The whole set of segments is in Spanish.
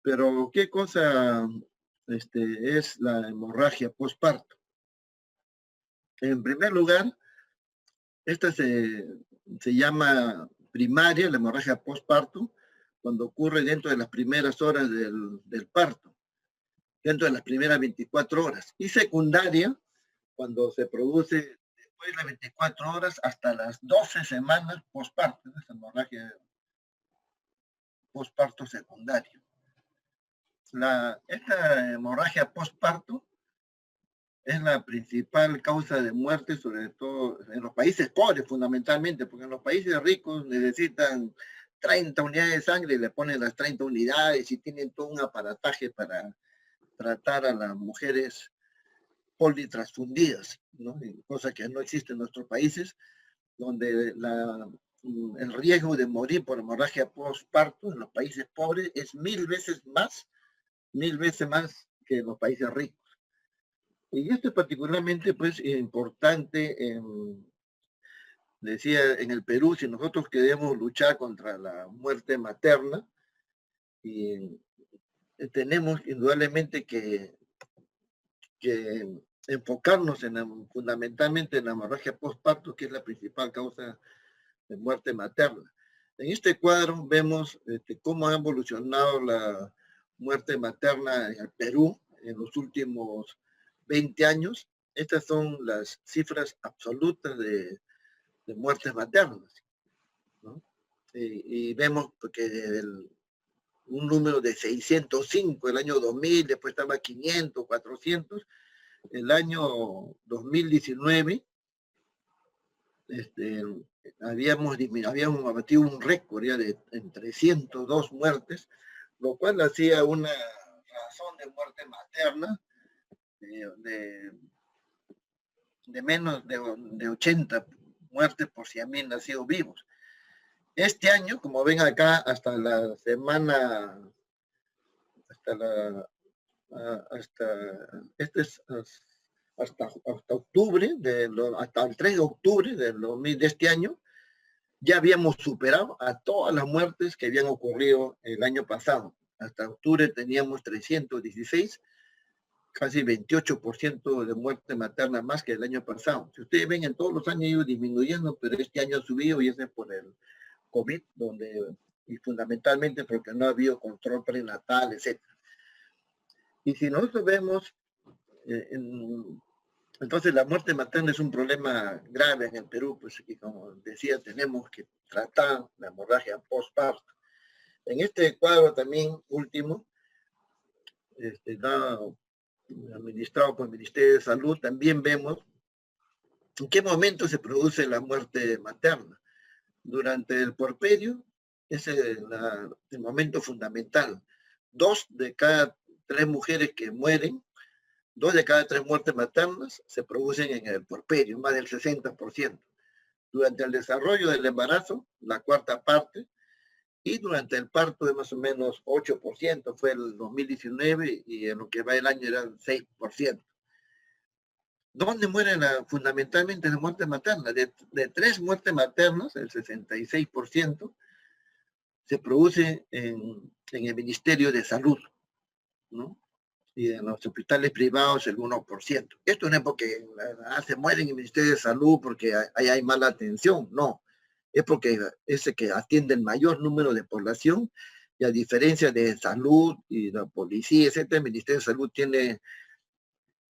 Pero, ¿qué cosa es la hemorragia postparto? En primer lugar, esta se llama primaria, la hemorragia postparto, cuando ocurre dentro de las primeras horas del parto, dentro de las primeras 24 horas. Y secundaria, cuando se produce después de las 24 horas hasta las 12 semanas postparto, esa hemorragia postparto secundario. Esta hemorragia postparto es la principal causa de muerte, sobre todo en los países pobres, fundamentalmente, porque en los países ricos necesitan 30 unidades de sangre y le ponen las 30 unidades y tienen todo un aparataje para tratar a las mujeres politransfundidas, ¿no? Cosa que no existe en nuestros países, donde el riesgo de morir por hemorragia postparto en los países pobres es 1000 veces más que en los países ricos. Y esto es particularmente pues importante, decía, en el Perú, si nosotros queremos luchar contra la muerte materna, y tenemos indudablemente que enfocarnos fundamentalmente en la hemorragia postparto, que es la principal causa de muerte materna. En este cuadro vemos cómo ha evolucionado la muerte materna en el Perú en los últimos 20 años. Estas son las cifras absolutas de muertes maternas, ¿no? Y vemos que un número de 605 el año 2000, después estaba 500, 400. El año 2019 habíamos batido un récord ya en 302 muertes, lo cual hacía una razón de muerte materna de menos de 80 muertes por 100.000 nacidos vivos. Este año, como ven acá, hasta la semana, hasta octubre, hasta el 3 de octubre de este año, ya habíamos superado a todas las muertes que habían ocurrido el año pasado. Hasta octubre teníamos 316, casi 28% de muerte materna más que el año pasado. Si ustedes ven, en todos los años ha ido disminuyendo, pero este año ha subido, y ese es por el COVID, y fundamentalmente porque no ha habido control prenatal, etc. Y si nosotros vemos, entonces la muerte materna es un problema grave en el Perú, pues, y como decía, tenemos que tratar la hemorragia postparto. En este cuadro también último, administrado por el Ministerio de Salud, también vemos en qué momento se produce la muerte materna. Durante el puerperio es el momento fundamental. 2 de cada 3 mujeres que mueren, 2 de cada 3 muertes maternas se producen en el puerperio, más del 60%. Durante el desarrollo del embarazo, la cuarta parte, y durante el parto de más o menos 8%, fue el 2019, y en lo que va el año era el 6%. ¿Dónde mueren fundamentalmente las muertes maternas? De 3 muertes maternas, el 66% se produce en el Ministerio de Salud, ¿no? Y en los hospitales privados el 1%. Esto no es porque se mueren en el Ministerio de Salud porque ahí hay mala atención, no. Es porque es el que atiende el mayor número de población, y a diferencia de salud y la policía, etcétera, el Ministerio de Salud tiene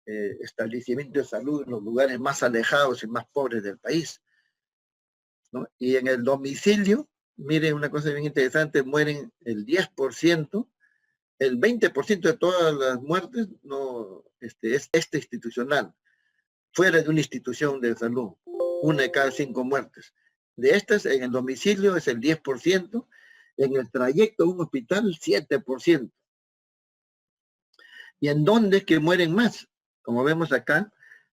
establecimientos de salud en los lugares más alejados y más pobres del país, ¿no? Y en el domicilio, miren una cosa bien interesante, mueren el 10%, el 20% de todas las muertes no, es institucional, fuera de una institución de salud, 1 de cada 5 muertes. De estas, en el domicilio es el 10%, en el trayecto a un hospital, 7%. ¿Y en dónde es que mueren más? Como vemos acá,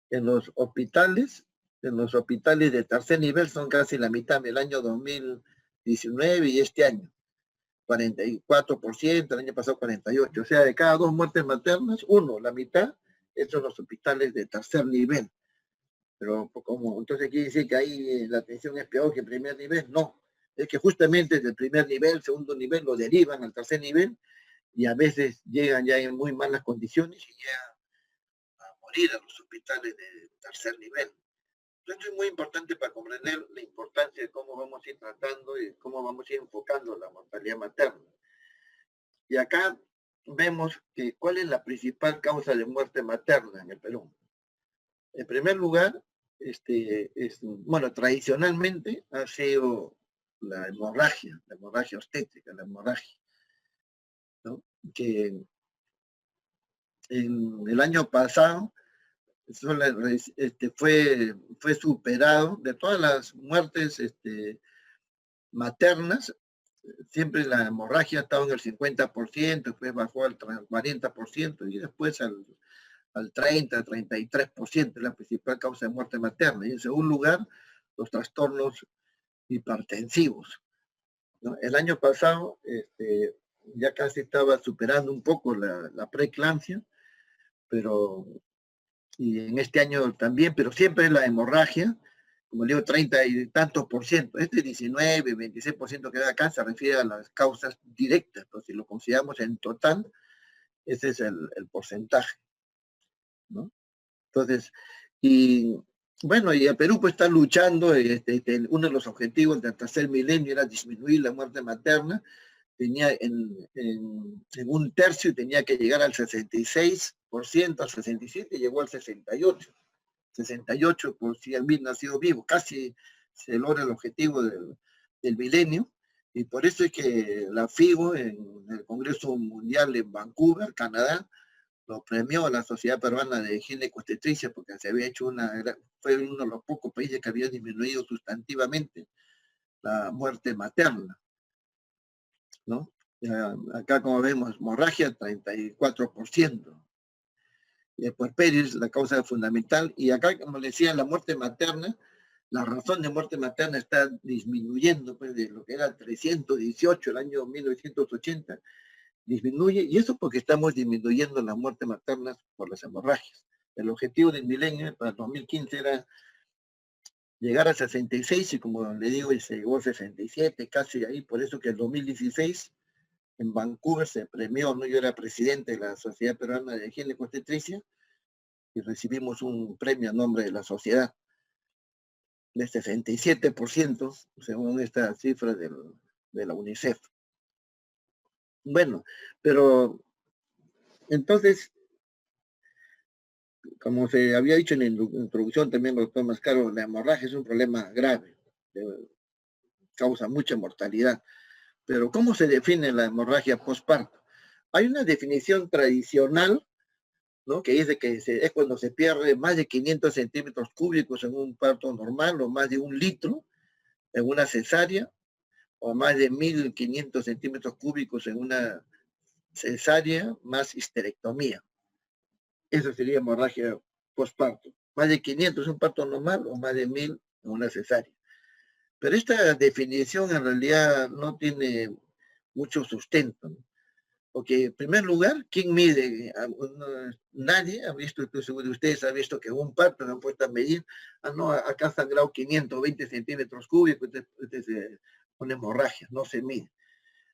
en los hospitales de tercer nivel son casi la mitad del año 2019 y este año. 44%, el año pasado 48%. O sea, de cada 2 muertes maternas, 1, la mitad, son los hospitales de tercer nivel. Pero como entonces quiere decir que ahí la atención es peor que en primer nivel, no. Es que justamente del primer nivel, segundo nivel, lo derivan al tercer nivel, y a veces llegan ya en muy malas condiciones y llegan a morir a los hospitales de tercer nivel. Esto es muy importante para comprender la importancia de cómo vamos a ir tratando y cómo vamos a ir enfocando la mortalidad materna. Y acá vemos que cuál es la principal causa de muerte materna en el Perú. En primer lugar, bueno, tradicionalmente ha sido la hemorragia obstétrica, la hemorragia, ¿no? Que en el año pasado fue superado de todas las muertes maternas. Siempre la hemorragia estaba en el 50%, después bajó al 40% y después al 30, 33%, la principal causa de muerte materna. Y en segundo lugar, los trastornos hipertensivos, ¿no? El año pasado ya casi estaba superando un poco la preeclampsia, pero y en este año también, pero siempre la hemorragia, como digo, 30 y tantos por ciento, 19, 26% que da acá se refiere a las causas directas, pero si lo consideramos en total, ese es el porcentaje, ¿no? Entonces, y bueno, y el Perú pues está luchando, uno de los objetivos del tercer milenio era disminuir la muerte materna, tenía en un tercio tenía que llegar al 66%, al 67%, llegó al 68 por si había nacido vivo, casi se logra el objetivo del milenio, y por eso es que la FIGO en el Congreso Mundial en Vancouver, Canadá, lo premió a la Sociedad Peruana de Gineco-Obstetricia porque se había hecho fue uno de los pocos países que había disminuido sustantivamente la muerte materna, ¿no? Acá, como vemos, hemorragia, 34%. Y el puerperio es la causa fundamental. Y acá, como le decía, la muerte materna, la razón de muerte materna está disminuyendo, pues, de lo que era 318 el año 1980, disminuye, y eso porque estamos disminuyendo la muerte materna por las hemorragias. El objetivo del milenio para el 2015 era llegar a 66, y como le digo, se llegó a 67, casi ahí, por eso que el 2016 en Vancouver se premió, ¿no? Yo era presidente de la Sociedad Peruana de Gineco-Obstetricia y recibimos un premio a nombre de la sociedad de 67%, según esta cifra de la UNICEF. Bueno, pero entonces, como se había dicho en la introducción también, doctor Mascaro, la hemorragia es un problema grave, causa mucha mortalidad. Pero ¿cómo se define la hemorragia postparto? Hay una definición tradicional, ¿no? Que dice que es cuando se pierde más de 500 centímetros cúbicos en un parto normal, o más de 1 litro en una cesárea, o más de 1.500 centímetros cúbicos en una cesárea más histerectomía. Eso sería hemorragia postparto. Más de 500 en un parto normal, o más de 1.000 en una cesárea. Pero esta definición en realidad no tiene mucho sustento, ¿no? Porque, en primer lugar, ¿quién mide? Nadie ha visto, estoy seguro de ustedes, ha visto que un parto se han puesto a medir, no, acá ha sangrado 520 centímetros cúbicos, entonces una hemorragia, no se mide.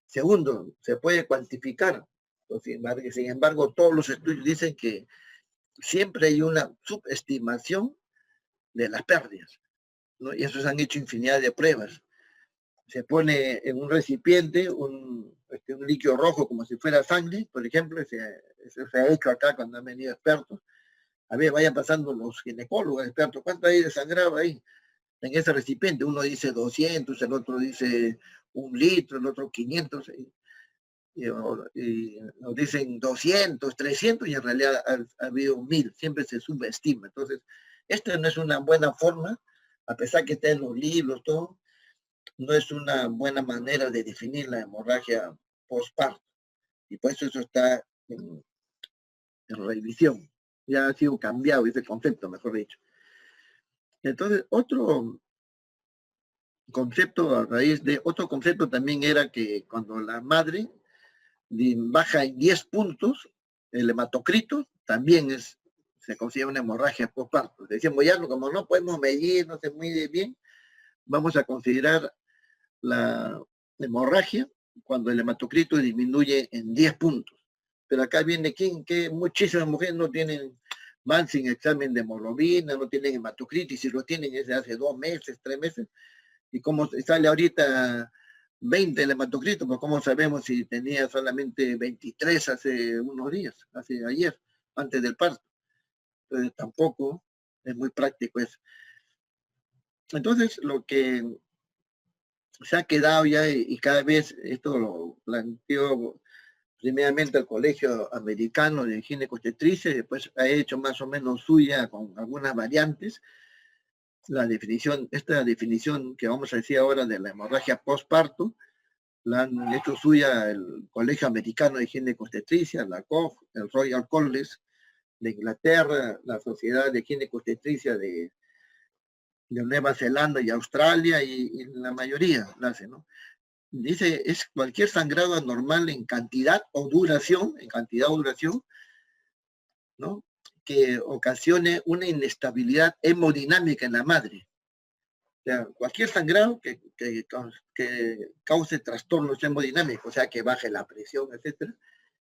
Segundo, se puede cuantificar, sin embargo, todos los estudios dicen que siempre hay una subestimación de las pérdidas, ¿no? Y eso se han hecho infinidad de pruebas. Se pone en un recipiente un líquido rojo como si fuera sangre, por ejemplo, se ha hecho acá cuando han venido expertos. A ver, vayan pasando los ginecólogos expertos, ¿cuánto hay de sangrado ahí en ese recipiente? Uno dice 200, el otro dice 1 litro, el otro 500, y nos dicen 200, 300, y en realidad ha habido 1.000, siempre se subestima. Entonces, esta no es una buena forma, a pesar que está en los libros, todo, no es una buena manera de definir la hemorragia postparto. Y por eso está en revisión. Ya ha sido cambiado ese concepto, mejor dicho. Entonces, otro concepto también era que cuando la madre baja en 10 puntos, el hematocrito también se considera una hemorragia postparto. Decíamos, ya como no podemos medir, no se mide bien, vamos a considerar la hemorragia cuando el hematocrito disminuye en 10 puntos. Pero acá viene que muchísimas mujeres no tienen, van sin examen de hemoglobina, no tienen hematocritis, si lo tienen desde hace 2 meses, 3 meses, y como sale ahorita 20 el hematocrito, pues cómo sabemos si tenía solamente 23 hace unos días, hace ayer, antes del parto. Entonces tampoco es muy práctico eso. Entonces lo que se ha quedado ya, y cada vez esto lo planteó primeramente el Colegio Americano de Ginecobstetricia, después ha hecho más o menos suya con algunas variantes, esta definición que vamos a decir ahora de la hemorragia postparto, la han hecho suya el Colegio Americano de Ginecobstetricia, la COG, el Royal College de Inglaterra, la Sociedad de Ginecobstetricia de Nueva Zelanda y Australia, y la mayoría la hace, ¿no? Dice, es cualquier sangrado anormal en cantidad o duración, ¿no? Que ocasione una inestabilidad hemodinámica en la madre. O sea, cualquier sangrado que cause trastornos hemodinámicos, o sea, que baje la presión, etcétera,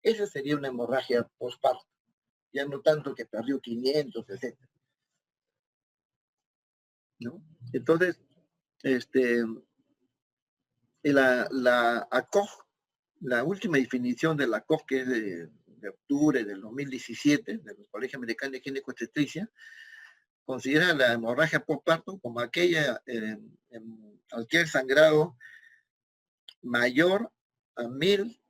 esa sería una hemorragia postparto. Ya no tanto que perdió 500, etcétera, ¿no? Entonces, la ACOG, la última definición de la ACOG, que es de octubre del 2017, de los Colegios Americanos de Ginecobstetricia, considera la hemorragia postparto como cualquier sangrado mayor a 1000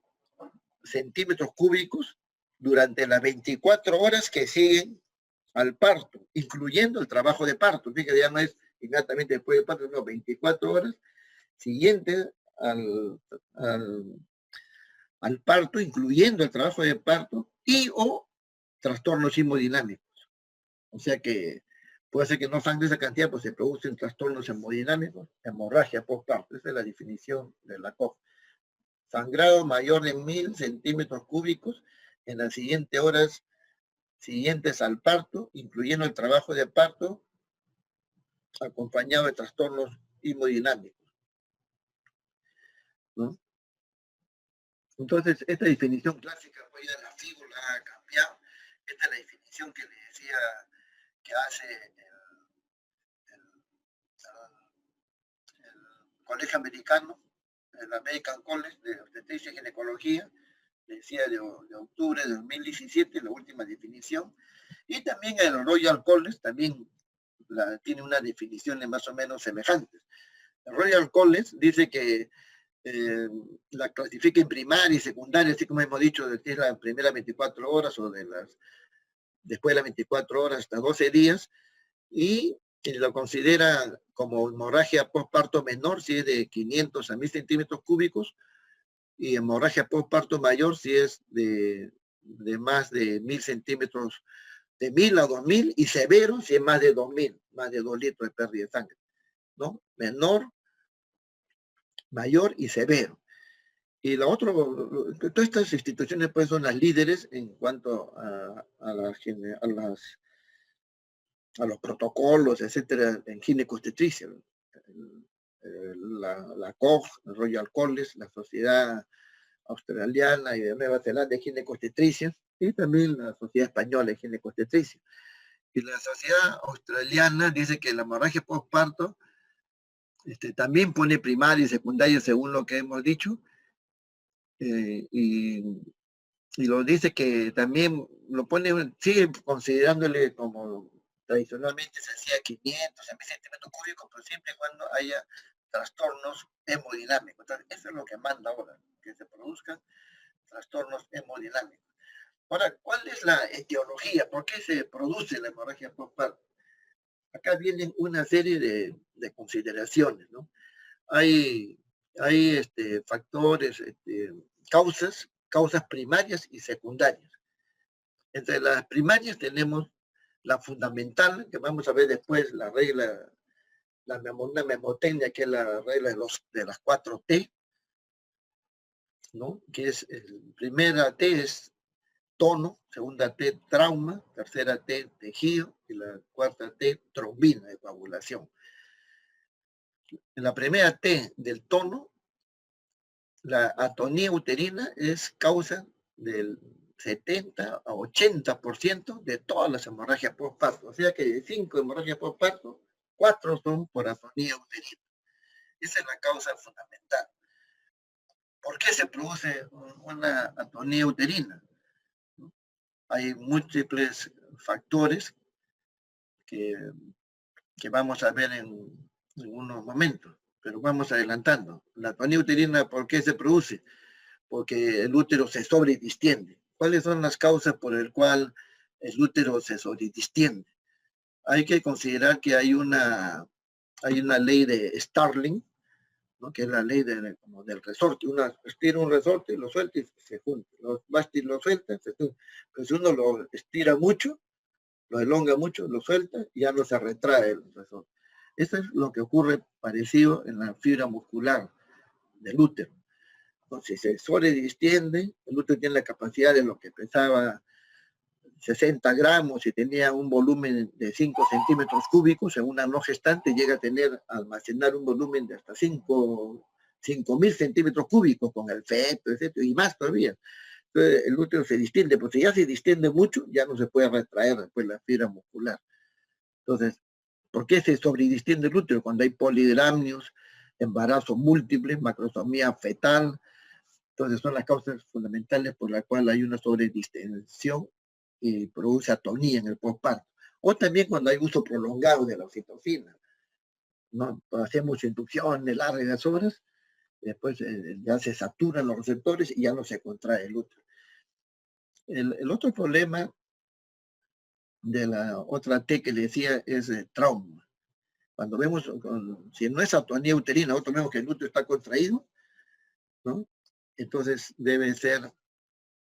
centímetros cúbicos durante las 24 horas que siguen al parto, incluyendo el trabajo de parto. Fíjate, ya no es inmediatamente después del parto, no, 24 horas siguientes al parto, incluyendo el trabajo de parto y o trastornos hemodinámicos. O sea que puede ser que no sangre esa cantidad, pues se producen trastornos hemodinámicos, hemorragia postparto. Esa es la definición de la COG. Sangrado mayor de 1000 centímetros cúbicos en las siguientes horas siguientes al parto, incluyendo el trabajo de parto, acompañado de trastornos hemodinámicos, ¿no? Entonces, esta definición clásica, pues ya la figura ha cambiado. Esta es la definición que le decía que hace el Colegio Americano, el American College de Obstetricia y Ginecología, decía de octubre de 2017, la última definición, y también el Royal College también tiene unas definiciones más o menos semejantes. El Royal College dice que la clasifica en primaria y secundaria, así como hemos dicho, de las primeras 24 horas o después de las 24 horas hasta 12 días, y lo considera como hemorragia postparto menor si es de 500 a 1000 centímetros cúbicos, y hemorragia postparto mayor si es de más de 1000 centímetros, de 1000 a 2000, y severo si es más de 2000, más de 2 litros de pérdida de sangre, ¿no? Menor, mayor y severo. Y la otra, todas estas instituciones pues son las líderes en cuanto a los protocolos, etcétera, en ginecobstetricia. La COG, el Royal College, la Sociedad Australiana y de Nueva Zelanda de Ginecobstetricia, y también la Sociedad Española de Ginecobstetricia. Y la Sociedad Australiana dice que la hemorragia postparto también pone primaria y secundaria según lo que hemos dicho, y lo dice que también lo pone, sigue considerándole como tradicionalmente se hacía 500 a 1000 centímetros cúbicos, pero siempre y cuando haya trastornos hemodinámicos. Entonces, eso es lo que manda ahora, que se produzcan trastornos hemodinámicos. Ahora, ¿cuál es la etiología? ¿Por qué se produce la hemorragia postparto? Acá vienen una serie de consideraciones, ¿no? Hay factores, causas primarias y secundarias. Entre las primarias tenemos la fundamental, que vamos a ver después, la regla, una memotecnia, que es la regla de las 4T, ¿no? Que es, primera T es tono, segunda T trauma, tercera T tejido y la cuarta T trombina de coagulación. En la primera T del tono, la atonía uterina es causa del 70 a 80% de todas las hemorragias postparto. O sea que de 5 hemorragias postparto, 4 son por atonía uterina. Esa es la causa fundamental. ¿Por qué se produce una atonía uterina? Hay múltiples factores que, que vamos a ver en unos momentos, pero vamos adelantando. La atonía uterina, ¿por qué se produce? Porque el útero se sobredistiende. ¿Cuáles son las causas por las cuales el útero se sobredistiende? Hay que considerar que hay una ley de Starling, ¿no? Que es la ley como del resorte. Uno estira un resorte, lo suelta y se junta. Lo suelta, se junta. Pero si uno lo estira mucho, lo elonga mucho, lo suelta y ya no se retrae el resorte. Eso es lo que ocurre parecido en la fibra muscular del útero. Entonces, si se sobredistiende, el útero tiene la capacidad de lo que pesaba 60 gramos y tenía un volumen de 5 centímetros cúbicos, en una no gestante llega a tener, almacenar un volumen de hasta 5.000 centímetros cúbicos con el feto, etc., y más todavía. Entonces, el útero se distiende, porque si ya se distiende mucho, ya no se puede retraer después la fibra muscular. Entonces, ¿por qué se sobredistiende el útero? Cuando hay polidramnios, embarazo múltiple, macrosomía fetal. Entonces son las causas fundamentales por las cuales hay una sobredistensión y produce atonía en el postparto. O también cuando hay uso prolongado de la oxitocina, ¿no? Hacemos inducciones largas horas, después ya se saturan los receptores y ya no se contrae el útero. El otro problema de la otra T que le decía es el trauma. Cuando vemos, si no es atonía uterina, nosotros vemos que el útero está contraído, ¿no? Entonces debe ser,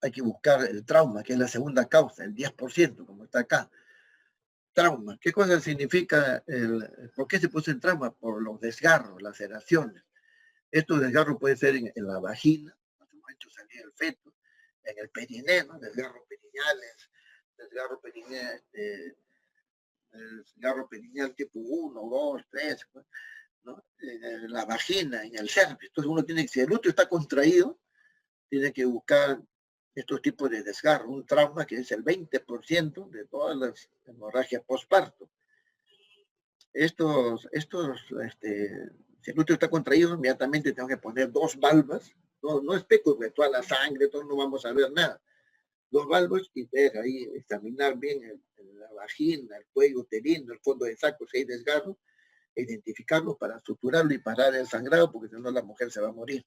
hay que buscar el trauma, que es la segunda causa, el 10%, como está acá. Trauma. ¿Qué cosa significa por qué se puso en trauma? Por los desgarros, las laceraciones. Estos desgarros pueden ser en la vagina, en su momento salía el feto, en el perineo, ¿no? Desgarros perineales, desgarro perineal tipo 1, 2, 3, ¿no? En la vagina, en el cervix. Entonces uno tiene que, si el útero está contraído, tiene que buscar estos tipos de desgarro, un trauma que es el 20% de todas las hemorragias postparto. Si el útero está contraído, inmediatamente tengo que poner 2 valvas, no es peco, porque toda la sangre, todo no vamos a ver nada. 2 valvas y ver ahí, examinar bien la vagina, el cuello uterino, el fondo de saco, si hay desgarro, identificarlo para suturarlo y parar el sangrado, porque si no la mujer se va a morir.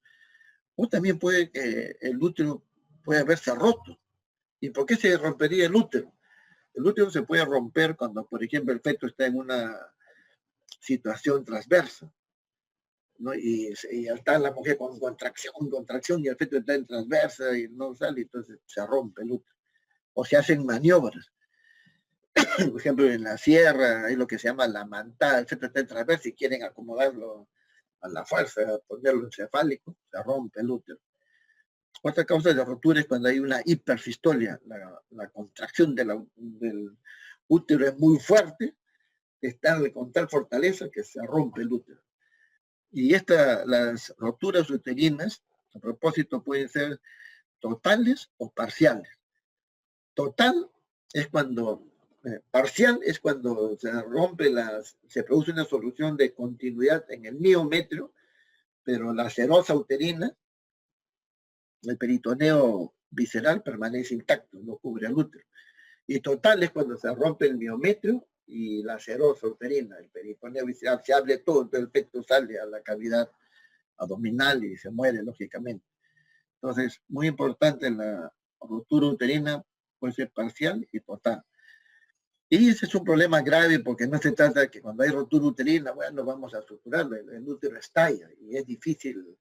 O también puede que el útero puede haberse roto. ¿Y por qué se rompería el útero? El útero se puede romper cuando, por ejemplo, el feto está en una situación transversa, ¿no? Y está la mujer con contracción, y el feto está en transversa y no sale, entonces se rompe el útero. O se hacen maniobras. Por ejemplo, en la sierra hay lo que se llama la mantada, el feto está en transversa y quieren acomodarlo a la fuerza, ponerlo encefálico, se rompe el útero. Otra causa de rotura es cuando hay una hipersistolia, la contracción del útero es muy fuerte, está con tal fortaleza que se rompe el útero. Y las roturas uterinas, a propósito, pueden ser totales o parciales. Total es cuando, parcial es cuando se rompe, se produce una solución de continuidad en el miometrio, pero la serosa uterina, el peritoneo visceral, permanece intacto, no cubre al útero. Y total es cuando se rompe el miometrio y la serosa uterina, el peritoneo visceral, se abre todo el feto sale a la cavidad abdominal y se muere, lógicamente. Entonces, muy importante, la rotura uterina puede ser parcial y total. Y ese es un problema grave porque no se trata de que cuando hay rotura uterina, bueno, vamos a suturarlo, el útero estalla y es difícil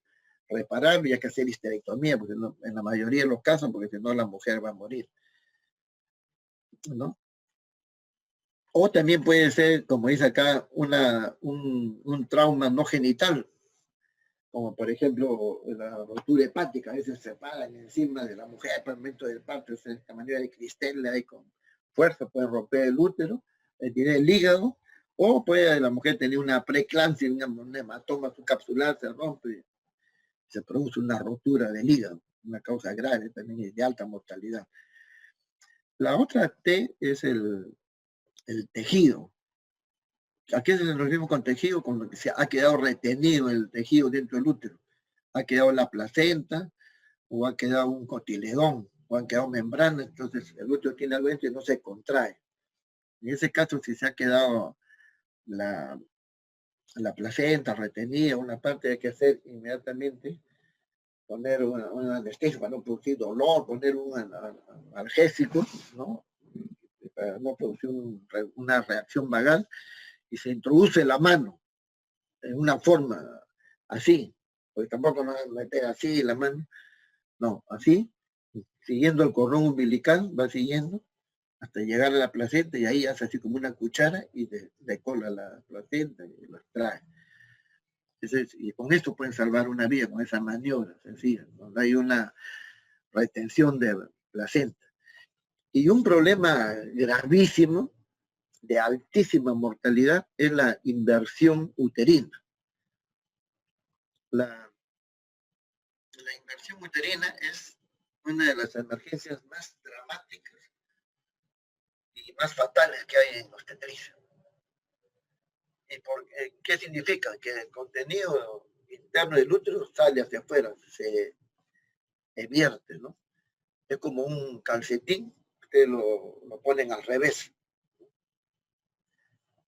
repararlo y hay que hacer histerectomía, porque no, en la mayoría de los casos, porque si no la mujer va a morir, ¿no? O también puede ser, como dice acá, un trauma no genital, como por ejemplo la rotura hepática, a veces se paran encima de la mujer por el momento del parto, de esta manera de cristal, ahí con fuerza pueden romper el útero, tiene el hígado, o puede la mujer tener una preeclampsia, un hematoma subcapsular, se rompe, se produce una rotura del hígado, una causa grave también y de alta mortalidad. La otra T es el tejido. ¿A qué se nos refiere con tejido? Con lo que se ha quedado retenido el tejido dentro del útero. Ha quedado la placenta, o ha quedado un cotiledón, o han quedado membranas, entonces el útero tiene algo dentro y no se contrae. En ese caso, si se ha quedado la placenta retenida, una parte hay que hacer inmediatamente, poner un anestesia para no producir dolor, poner un analgésico, ¿no? Para no producir una reacción vagal, y se introduce la mano en una forma así, porque tampoco no meter así la mano, no, así, siguiendo el cordón umbilical, va siguiendo hasta llegar a la placenta y ahí hace así como una cuchara y decola la placenta y lo extrae. Y con esto pueden salvar una vida, con esa maniobra sencilla, donde hay una retención de placenta. Y un problema gravísimo, de altísima mortalidad, es la inversión uterina. La inversión uterina es una de las emergencias más dramáticas y más fatales que hay en obstetricia. ¿Y qué significa? Que el contenido interno del útero sale hacia afuera, se vierte, ¿no? Es como un calcetín, ustedes lo ponen al revés.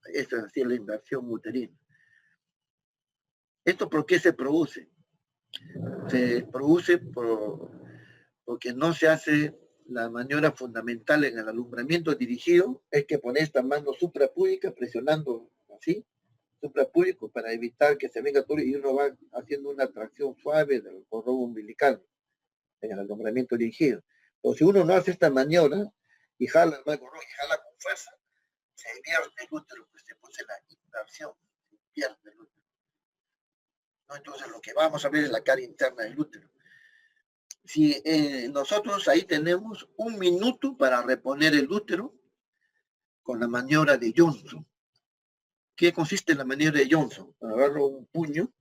Esa es así la inversión uterina. ¿Esto por qué se produce? Se produce porque no se hace la maniobra fundamental en el alumbramiento dirigido, es que poner esta mano suprapúdica presionando así, suprapúdico, para evitar que se venga todo y uno va haciendo una tracción suave del cordón umbilical en el alumbramiento dirigido. O si uno no hace esta maniobra y jala el cordón y jala con fuerza, se vierte el útero, pues se produce la inversión, se pierde el útero. ¿No? Entonces lo que vamos a ver es la cara interna del útero. Si nosotros ahí tenemos 1 minuto para reponer el útero con la maniobra de Johnson. ¿Qué consiste en la maniobra de Johnson? Agarro un puño,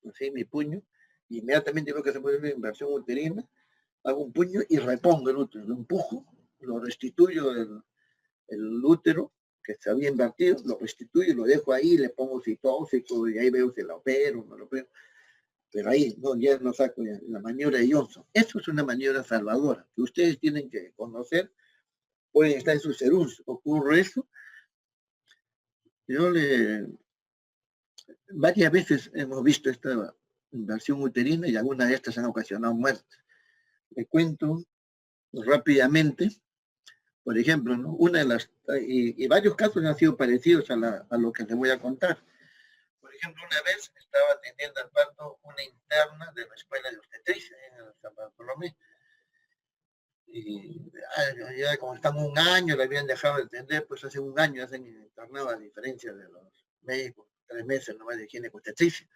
así mi puño, inmediatamente veo que se puede una inversión uterina, hago un puño y repongo el útero, lo empujo, lo restituyo el útero que se había invertido, lo restituyo, lo dejo ahí, le pongo citóxico y ahí veo si lo opero, no lo opero. Pero ahí no, ya no saco ya, la maniobra de Johnson. Eso es una maniobra salvadora que ustedes tienen que conocer, pueden estar en sus serums. Ocurre eso. Varias veces hemos visto esta inversión uterina y algunas de estas han ocasionado muertes. Le cuento rápidamente, por ejemplo, ¿no? Una de las, y varios casos han sido parecidos a lo que les voy a contar. Por ejemplo, una vez estaba atendiendo al parto una interna de la escuela de obstetricia en San Bartolomé. Y ya como estamos 1 año, le habían dejado de atender, pues hace 1 año hacen internado, a diferencia de los médicos, 3 meses nomás de higiene obstetricia.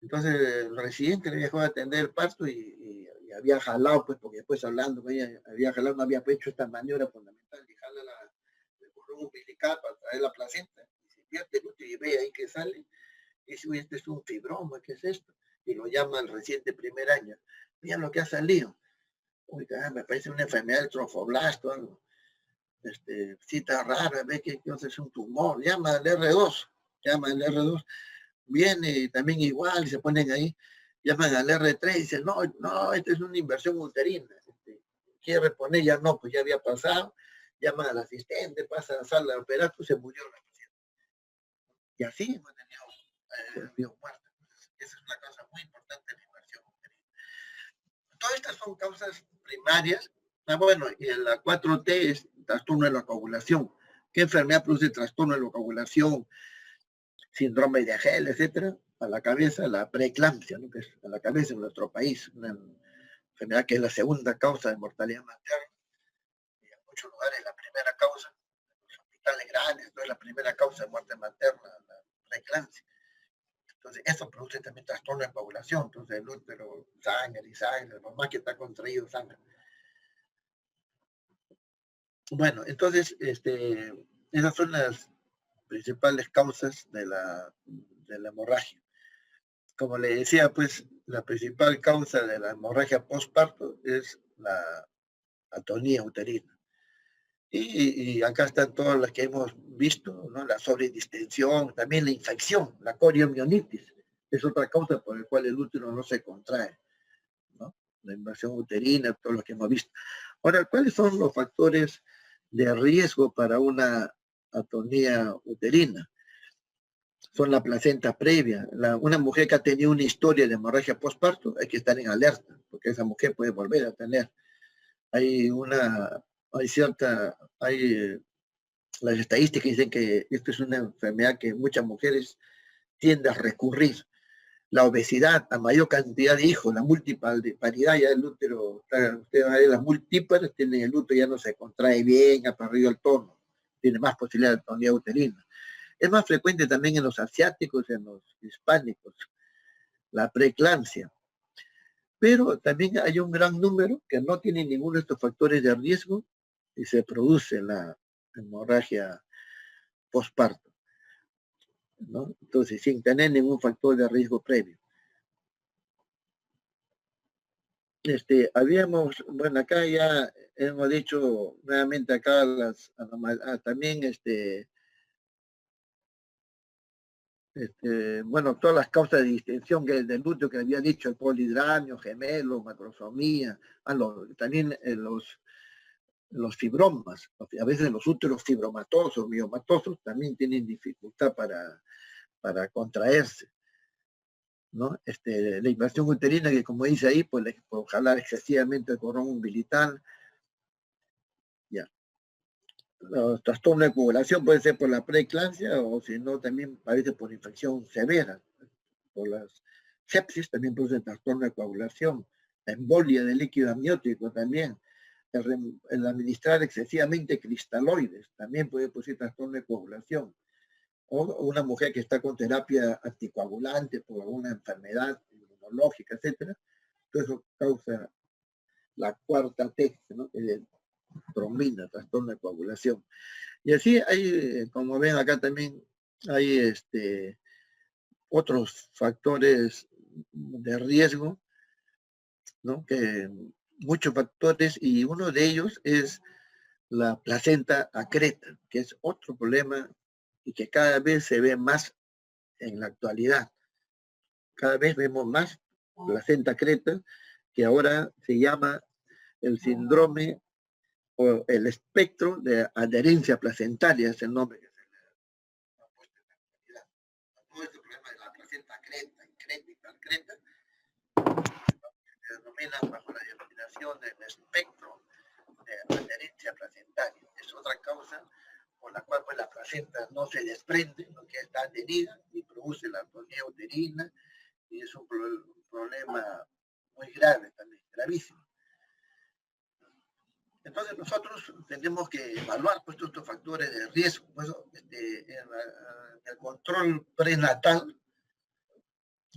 Entonces el residente le dejó de atender el parto y había jalado, pues, porque después hablando con ella, había jalado, no había hecho esta maniobra fundamental, y jala el cordón umbilical para traer la placenta, y se pierde el útero y ve ahí que sale, y dice, uy, este es un fibroma, ¿qué es esto? Y lo llama al reciente 1er año, mira lo que ha salido. Uy, me parece una enfermedad del trofoblasto, algo. Cita rara, ve que es un tumor, llama al R2, viene también igual, se ponen ahí, llaman al R3 y dicen, no, esta es una inversión uterina, quiere reponer, ya no, pues ya había pasado, llaman al asistente, pasa a la sala de operar, pues se murió la paciente. Y así hemos tenido muertes. Esa es una causa muy importante de la inversión uterina. Todas estas son causas primarias. Bueno, y la 4T es trastorno de la coagulación. ¿Qué enfermedad produce trastorno de la coagulación? Síndrome de Hell, etcétera. A la cabeza, la preeclampsia, ¿no? Que es a la cabeza en nuestro país, una enfermedad que es la segunda causa de mortalidad materna. Y en muchos lugares la primera causa, en los hospitales grandes, no es la primera causa de muerte materna, la preeclampsia. Entonces, eso produce también trastorno de coagulación. Entonces, el útero sangra y sangre, lo más que está contraído sangra. Bueno, entonces, esas son las principales causas de la hemorragia. como le decía, pues la principal causa de la hemorragia postparto es la atonía uterina. Y acá están todas las que hemos visto, ¿no? La sobredistensión, también la infección, la coriomionitis, es otra causa por la cual el útero no se contrae, ¿no? La invasión uterina, todo lo que hemos visto. Ahora, ¿cuáles son los factores de riesgo para una atonía uterina? Son la placenta previa. Una mujer que ha tenido una historia de hemorragia postparto, hay que estar en alerta, porque esa mujer puede volver a tener. Hay una, hay cierta, hay las estadísticas dicen que esto es una enfermedad que muchas mujeres tienden a recurrir. La obesidad, a mayor cantidad de hijos, la multiparidad, ya el útero, usted va a ver las múltiples, tienen el útero ya no se contrae bien, ha perdido el tono, tiene más posibilidad de atonía uterina. Es más frecuente también en los asiáticos, en los hispánicos, la preeclampsia. Pero también hay un gran número que no tiene ninguno de estos factores de riesgo y se produce la hemorragia postparto, ¿no? Entonces, sin tener ningún factor de riesgo previo. Habíamos, bueno, acá ya hemos dicho nuevamente acá también bueno, todas las causas de distensión del útero que había dicho, el polidramio, gemelo, macrosomía, también los fibromas, a veces los úteros fibromatosos, miomatosos, también tienen dificultad para contraerse, ¿no? La invasión uterina, que como dice ahí, pues por jalar excesivamente el cordón umbilical, ya. Los trastornos de coagulación puede ser por la preeclampsia o si no, también a veces por infección severa, por las sepsis también produce trastorno de coagulación, la embolia del líquido amniótico también, el administrar excesivamente cristaloides también puede producir trastorno de coagulación, o una mujer que está con terapia anticoagulante por alguna enfermedad inmunológica, etcétera, todo eso causa la cuarta T, ¿no? Trombina, trastorno de coagulación. Y así hay, como ven acá también, hay otros factores de riesgo, ¿no? Que muchos factores, y uno de ellos es la placenta acreta, que es otro problema y que cada vez se ve más en la actualidad. Cada vez vemos más placenta acreta, que ahora se llama el síndrome o el espectro de adherencia placentaria, es el nombre que se le ha puesto en la actualidad. Todo este problema de la placenta creta, creta, se denomina bajo la denominación del espectro de adherencia placentaria. Es otra causa por la cual pues, la placenta no se desprende, no que está adherida y produce la atonía uterina, y es un problema muy grave también, gravísimo. Entonces nosotros tenemos que evaluar pues, estos factores de riesgo. Pues, en el control prenatal,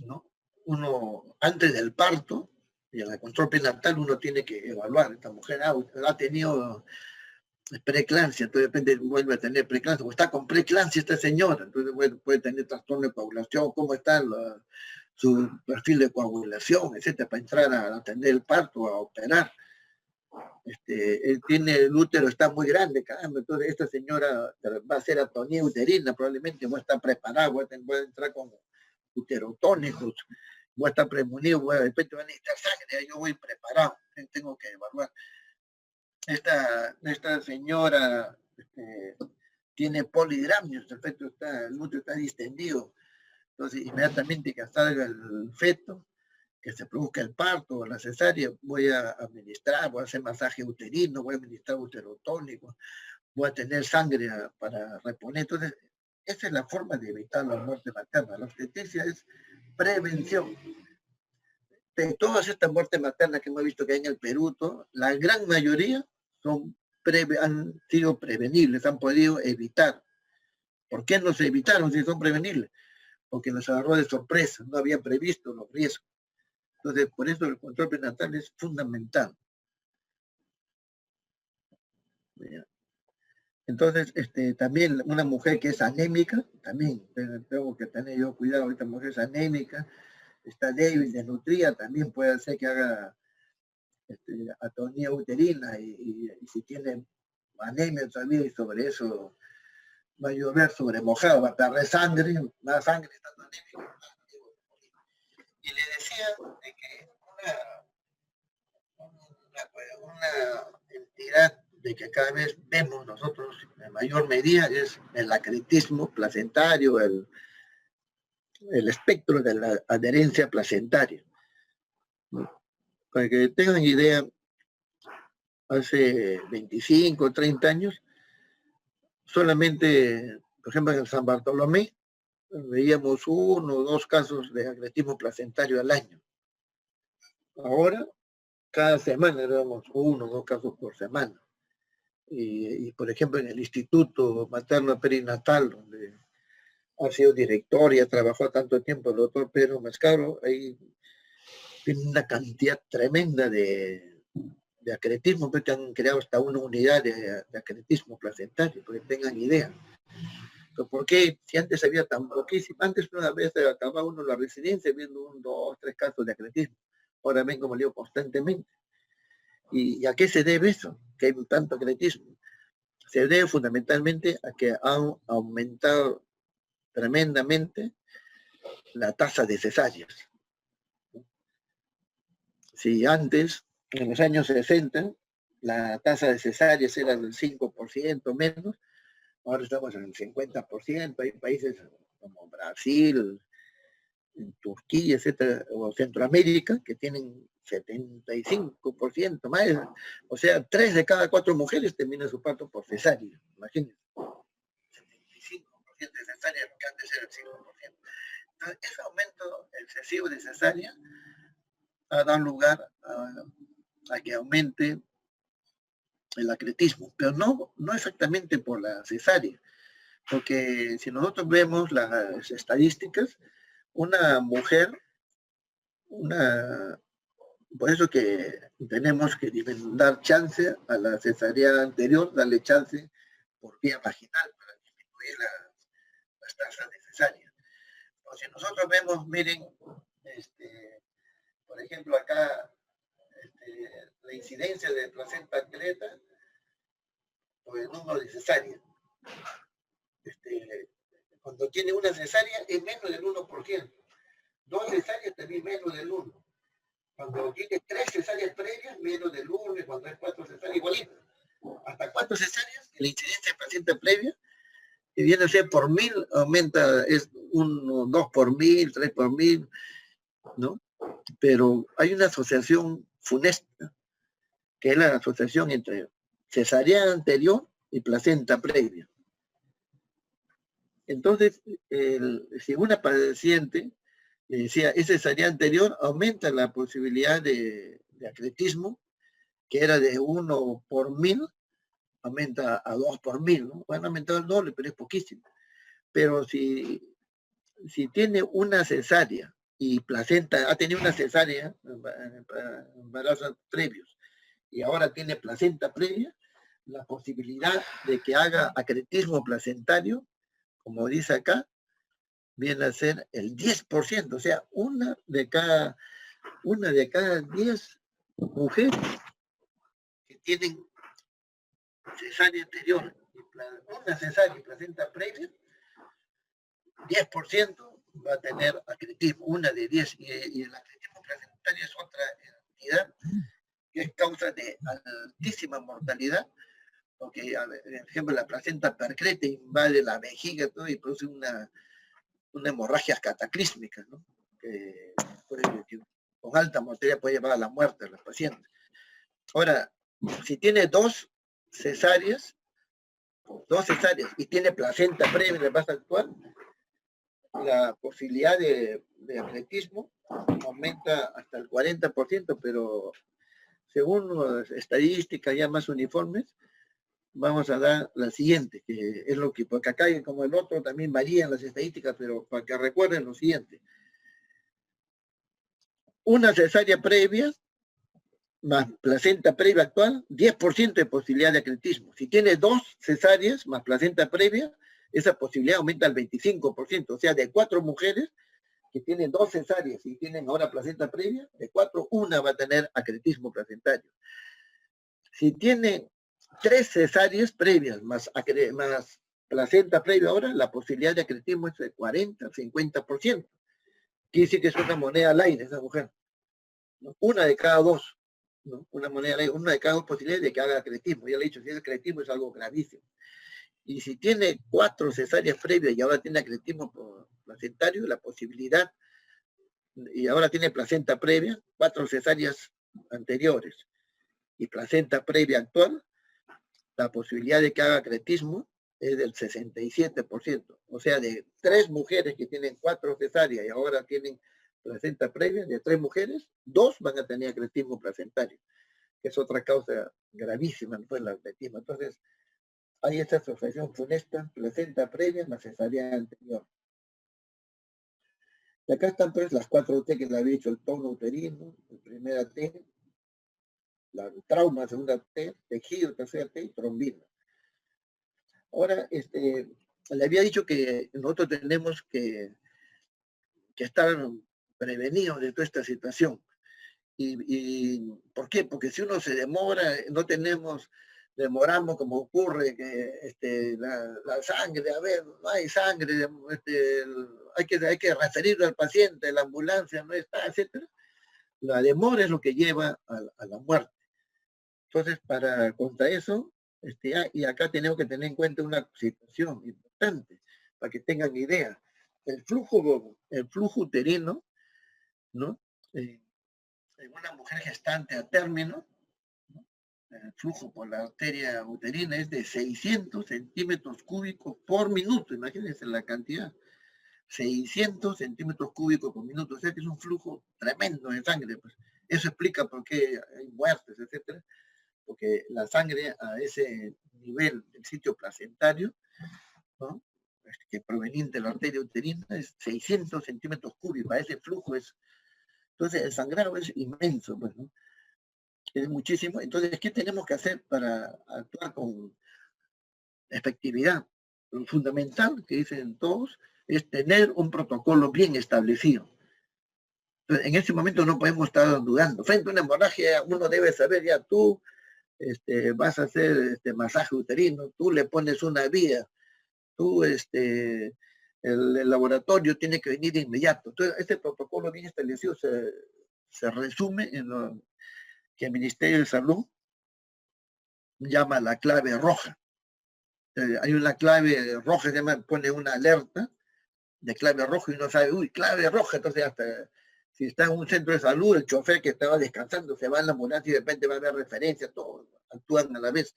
¿no? Uno, antes del parto, y en el control prenatal uno tiene que evaluar. Esta mujer ha tenido preeclampsia, entonces depende, vuelve a tener preeclampsia, o está con preeclampsia esta señora, entonces puede tener trastorno de coagulación, cómo está su perfil de coagulación, etcétera, para entrar a atender el parto, a operar. Él tiene el útero, está muy grande, caramba, entonces esta señora va a hacer atonía uterina, probablemente va a estar preparada, va a entrar con uterotónicos, voy a estar premunido, de repente van a necesitar sangre, yo voy preparado, tengo que evaluar. Esta señora tiene polidramio, el útero está distendido, entonces inmediatamente que salga el feto, que se produzca el parto o la cesárea, voy a administrar, voy a hacer masaje uterino, voy a administrar uterotónico, voy a tener sangre para reponer. Entonces, esa es la forma de evitar la muerte materna. La obstetricia es prevención. De todas estas muertes maternas que hemos visto que hay en el Perú, la gran mayoría han sido prevenibles, han podido evitar. ¿Por qué no se evitaron si son prevenibles? Porque nos agarró de sorpresa, no habían previsto los riesgos. Entonces, por eso el control prenatal es fundamental. Entonces, también una mujer que es anémica, también tengo que tener yo cuidado, esta mujer es anémica, está débil, desnutrida, también puede ser que haga atonía uterina y si tiene anemia todavía y sobre eso va a llover sobre mojado, va a perder sangre, más sangre estando anémico. Y le decía de que una entidad de que cada vez vemos nosotros en mayor medida es el acretismo placentario, el espectro de la adherencia placentaria. Para que tengan idea, hace 25, 30 años, solamente, por ejemplo, en el San Bartolomé, veíamos 1 o 2 casos de acretismo placentario al año. Ahora, cada semana vemos 1 o 2 casos por semana. Y, por ejemplo, en el Instituto Materno Perinatal, donde ha sido director y ha trabajado tanto tiempo el doctor Pedro Mascaro, ahí tiene una cantidad tremenda de acretismo, porque han creado hasta una unidad de acretismo placentario, para que tengan idea. Pero ¿por qué? Si antes había tan poquísimo, antes una vez acababa uno la residencia viendo 1, 2, 3 casos de acretismo, ahora ven como leo constantemente. ¿Y a qué se debe eso? Que hay tanto acretismo. Se debe fundamentalmente a que han aumentado tremendamente la tasa de cesáreas. Si antes, en los años 60, la tasa de cesáreas era del 5% menos, ahora estamos en el 50%, hay países como Brasil, Turquía, etcétera, o Centroamérica, que tienen 75% más, o sea, 3 de cada 4 mujeres terminan su parto por cesárea, imagínense. 75% de cesárea, lo que antes era el 5%. Entonces, ese aumento excesivo de cesárea ha dado lugar a que aumente el acretismo, pero no exactamente por la cesárea, porque si nosotros vemos las estadísticas, una mujer, por eso que tenemos que dar chance a la cesárea anterior, darle chance por vía vaginal para disminuir las tasas de cesárea. O si nosotros vemos, miren, por ejemplo, acá la incidencia de placenta atleta por el número de cesáreas. Cuando tiene una cesárea es menos del 1%. 2 cesáreas también menos del 1%. Cuando tiene 3 cesáreas previas, menos del 1%, y cuando es 4 cesáreas, igualito. Hasta 4 cesáreas, la incidencia de placenta previa, que viene a ser por 1000, aumenta, es 1, 2 por 1000, 3 por 1000, ¿no? Pero hay una asociación funesta, que es la asociación entre cesárea anterior y placenta previa. Entonces, si una paciente le decía, esa cesárea anterior aumenta la posibilidad de acretismo, que era de 1 por 1000, aumenta a 2 por 1000, ¿no? Van a aumentar el doble, pero es poquísimo. Pero si tiene una cesárea y placenta, ha tenido una cesárea, embarazos previos, y ahora tiene placenta previa, la posibilidad de que haga acretismo placentario, como dice acá, viene a ser el 10%, o sea, una de cada 10 mujeres que tienen cesárea anterior, una cesárea y placenta previa, 10% va a tener acretismo, una de 10, y el acretismo placentario es otra entidad que es causa de altísima mortalidad, porque, por ejemplo, la placenta percreta invade la vejiga todo, y produce una hemorragia cataclísmica, ¿no? Que con alta mortalidad puede llevar a la muerte a los pacientes. Ahora, si tiene 2 cesáreas y tiene placenta previa en el embarazo actual, la posibilidad de acretismo aumenta hasta el 40%, pero según las estadísticas ya más uniformes, vamos a dar la siguiente, que es lo que, porque acá como el otro también varían las estadísticas, pero para que recuerden lo siguiente. Una cesárea previa más placenta previa actual, 10% de posibilidad de acretismo. Si tiene 2 cesáreas más placenta previa, esa posibilidad aumenta al 25%, o sea, de 4 mujeres que tienen 2 cesáreas y tienen ahora placenta previa, de 4, una va a tener acretismo placentario. Si tiene 3 cesáreas previas más placenta previa ahora, la posibilidad de acretismo es de 40, 50%. Quiere decir que es una moneda al aire esa mujer, ¿no? Una de cada 2, ¿no? Una moneda al aire, una de cada 2 posibilidades de que haga acretismo. Ya le he dicho, si es acretismo es algo gravísimo. Y si tiene 4 cesáreas previas y ahora tiene acretismo placentario, la posibilidad, y ahora tiene placenta previa, 4 cesáreas anteriores y placenta previa actual, la posibilidad de que haga acretismo es del 67%. O sea, de 3 mujeres que tienen 4 cesáreas y ahora tienen placenta previa, de 3 mujeres, 2 van a tener acretismo placentario, que es otra causa gravísima, ¿no? El acretismo. Entonces, hay esta asociación funesta, placenta previa más cesárea anterior. Y acá están pues las 4 T que le había dicho: el tono uterino, la primera T, la trauma, segunda T, tejido, tercera T, y trombina. Ahora, le había dicho que nosotros tenemos que estar prevenidos de toda esta situación. ¿Y por qué? Porque si uno se demora, demoramos como ocurre que la sangre, a ver, no hay sangre, hay que referirlo al paciente, la ambulancia no está, etcétera. La demora es lo que lleva a la muerte. Entonces, contra eso, y acá tenemos que tener en cuenta una situación importante, para que tengan idea. El flujo uterino, ¿no? En una mujer gestante a término, ¿no? El flujo por la arteria uterina es de 600 centímetros cúbicos por minuto. Imagínense la cantidad. 600 centímetros cúbicos por minuto. O sea que es un flujo tremendo de sangre. Pues. Eso explica por qué hay muertes, etcétera. Porque la sangre a ese nivel del sitio placentario, ¿no? Que proveniente de la arteria uterina es 600 centímetros cúbicos. A ese flujo es. Entonces el sangrado es inmenso, pues, ¿no? Es muchísimo. Entonces, ¿qué tenemos que hacer para actuar con efectividad? Lo fundamental, que dicen todos, es tener un protocolo bien establecido. Entonces, en ese momento no podemos estar dudando. Frente a una hemorragia, uno debe saber, ya tú vas a hacer masaje uterino, tú le pones una vía, tú, el laboratorio tiene que venir de inmediato. Entonces, este protocolo bien establecido se resume en lo que el Ministerio de Salud llama la clave roja. Hay una clave roja, pone una alerta de clave roja y uno sabe, uy, clave roja, entonces hasta si está en un centro de salud, el chofer que estaba descansando se va en la ambulancia y de repente va a haber referencia, todos actúan a la vez.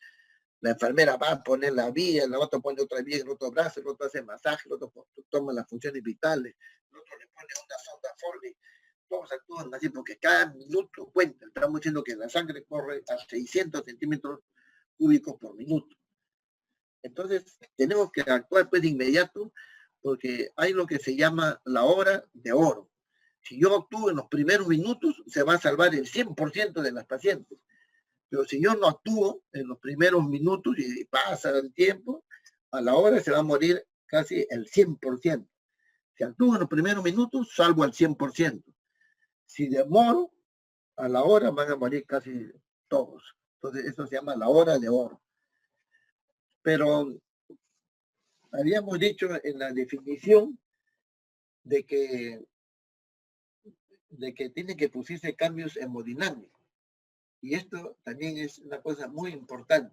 La enfermera va a poner la vía, la otra pone otra vía en el otro brazo, el otro hace masaje, el otro toma las funciones vitales, el otro le pone una sonda Foley. Todos actúan así porque cada minuto cuenta. Estamos diciendo que la sangre corre a 600 centímetros cúbicos por minuto. Entonces, tenemos que actuar pues de inmediato porque hay lo que se llama la hora de oro. Si yo actúo en los primeros minutos, se va a salvar el 100% de las pacientes. Pero si yo no actúo en los primeros minutos y pasa el tiempo, a la hora se va a morir casi el 100%. Si actúo en los primeros minutos, salvo al 100%. Si demoro, a la hora van a morir casi todos. Entonces, eso se llama la hora de oro. Pero habíamos dicho en la definición de que tiene que producirse cambios hemodinámicos. Y esto también es una cosa muy importante.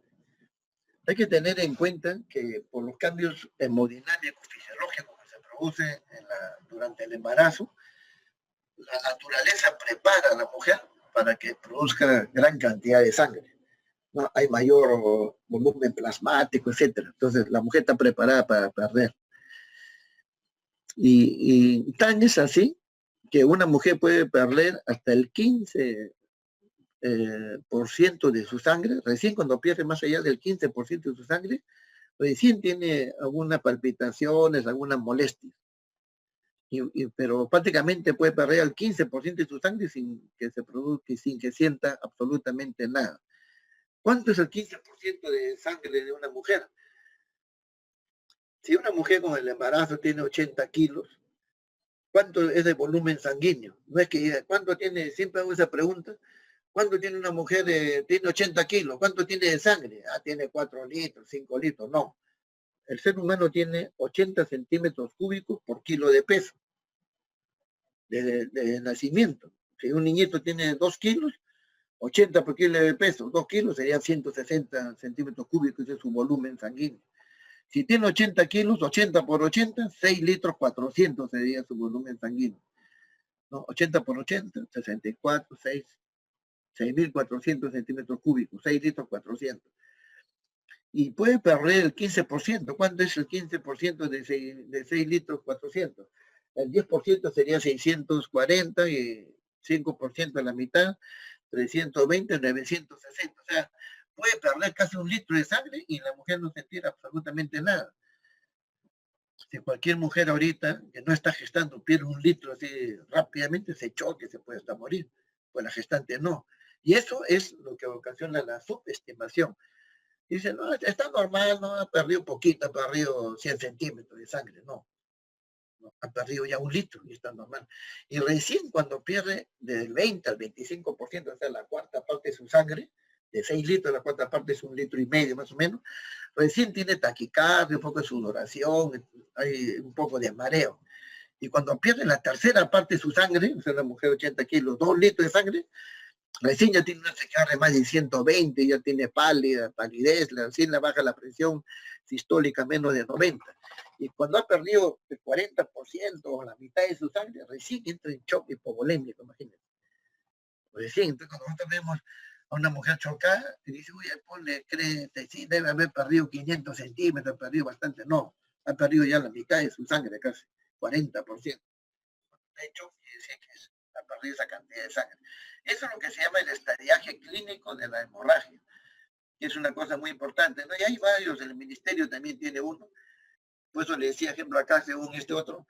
Hay que tener en cuenta que por los cambios hemodinámicos fisiológicos que se producen durante el embarazo, la naturaleza prepara a la mujer para que produzca gran cantidad de sangre. ¿No? Hay mayor volumen plasmático, etcétera. Entonces, la mujer está preparada para perder. Y tan es así que una mujer puede perder hasta el 15% de su sangre, recién cuando pierde más allá del 15% de su sangre, recién tiene algunas palpitaciones, algunas molestias. Pero prácticamente puede perder el 15% de su sangre sin que se produzca, sin que sienta absolutamente nada. ¿Cuánto es el 15% de sangre de una mujer? Si una mujer con el embarazo tiene 80 kilos, ¿Cuánto es de volumen sanguíneo? No es que, ¿cuánto tiene? Siempre hago esa pregunta. ¿Cuánto tiene una mujer? Tiene 80 kilos. ¿Cuánto tiene de sangre? Ah, tiene 4 litros, 5 litros. No. El ser humano tiene 80 centímetros cúbicos por kilo de peso de nacimiento. Si un niñito tiene 2 kilos, 80 por kilo de peso, 2 kilos serían 160 centímetros cúbicos, ese es su volumen sanguíneo. Si tiene 80 kilos, 80 por 80, 6 litros 400 sería su volumen sanguíneo. ¿No? 80 por 80, 64, 6.400 centímetros cúbicos, 6 litros 400. Y puede perder el 15%. ¿Cuánto es el 15% de 6 litros 400? El 10% sería 640 y 5% a la mitad, 320, 960. O sea, puede perder casi 1 litro de sangre y la mujer no sentir absolutamente nada. Si cualquier mujer ahorita que no está gestando pierde 1 litro así rápidamente, se choque, se puede hasta morir. Pues la gestante no. Y eso es lo que ocasiona la subestimación. Dice, no, está normal, no, ha perdido poquito, ha perdido 100 centímetros de sangre. No, no, ha perdido ya 1 litro y está normal. Y recién cuando pierde del 20 al 25%, o sea, la cuarta parte de su sangre, de 6 litros, la cuarta parte es 1,5 litros más o menos, recién tiene taquicardia, un poco de sudoración, hay un poco de mareo. Y cuando pierde la tercera parte de su sangre, o sea, la mujer 80 kilos, 2 litros de sangre, recién ya tiene una taquicardia de más de 120, ya tiene palidez, recién le baja la presión sistólica menos de 90. Y cuando ha perdido el 40% o la mitad de su sangre, recién entra en shock hipovolémico, imagínense. Recién, entonces cuando nosotros vemos a una mujer chocada, y dice, uy, ponle, créete, sí, debe haber perdido 500 centímetros, ha perdido bastante. No, ha perdido ya la mitad de su sangre, casi, 40%. De hecho, fíjense que ha perdido esa cantidad de sangre. Eso es lo que se llama el estadiaje clínico de la hemorragia, que es una cosa muy importante, ¿no? Y hay varios, el ministerio también tiene uno, por eso le decía, ejemplo, acá según este otro,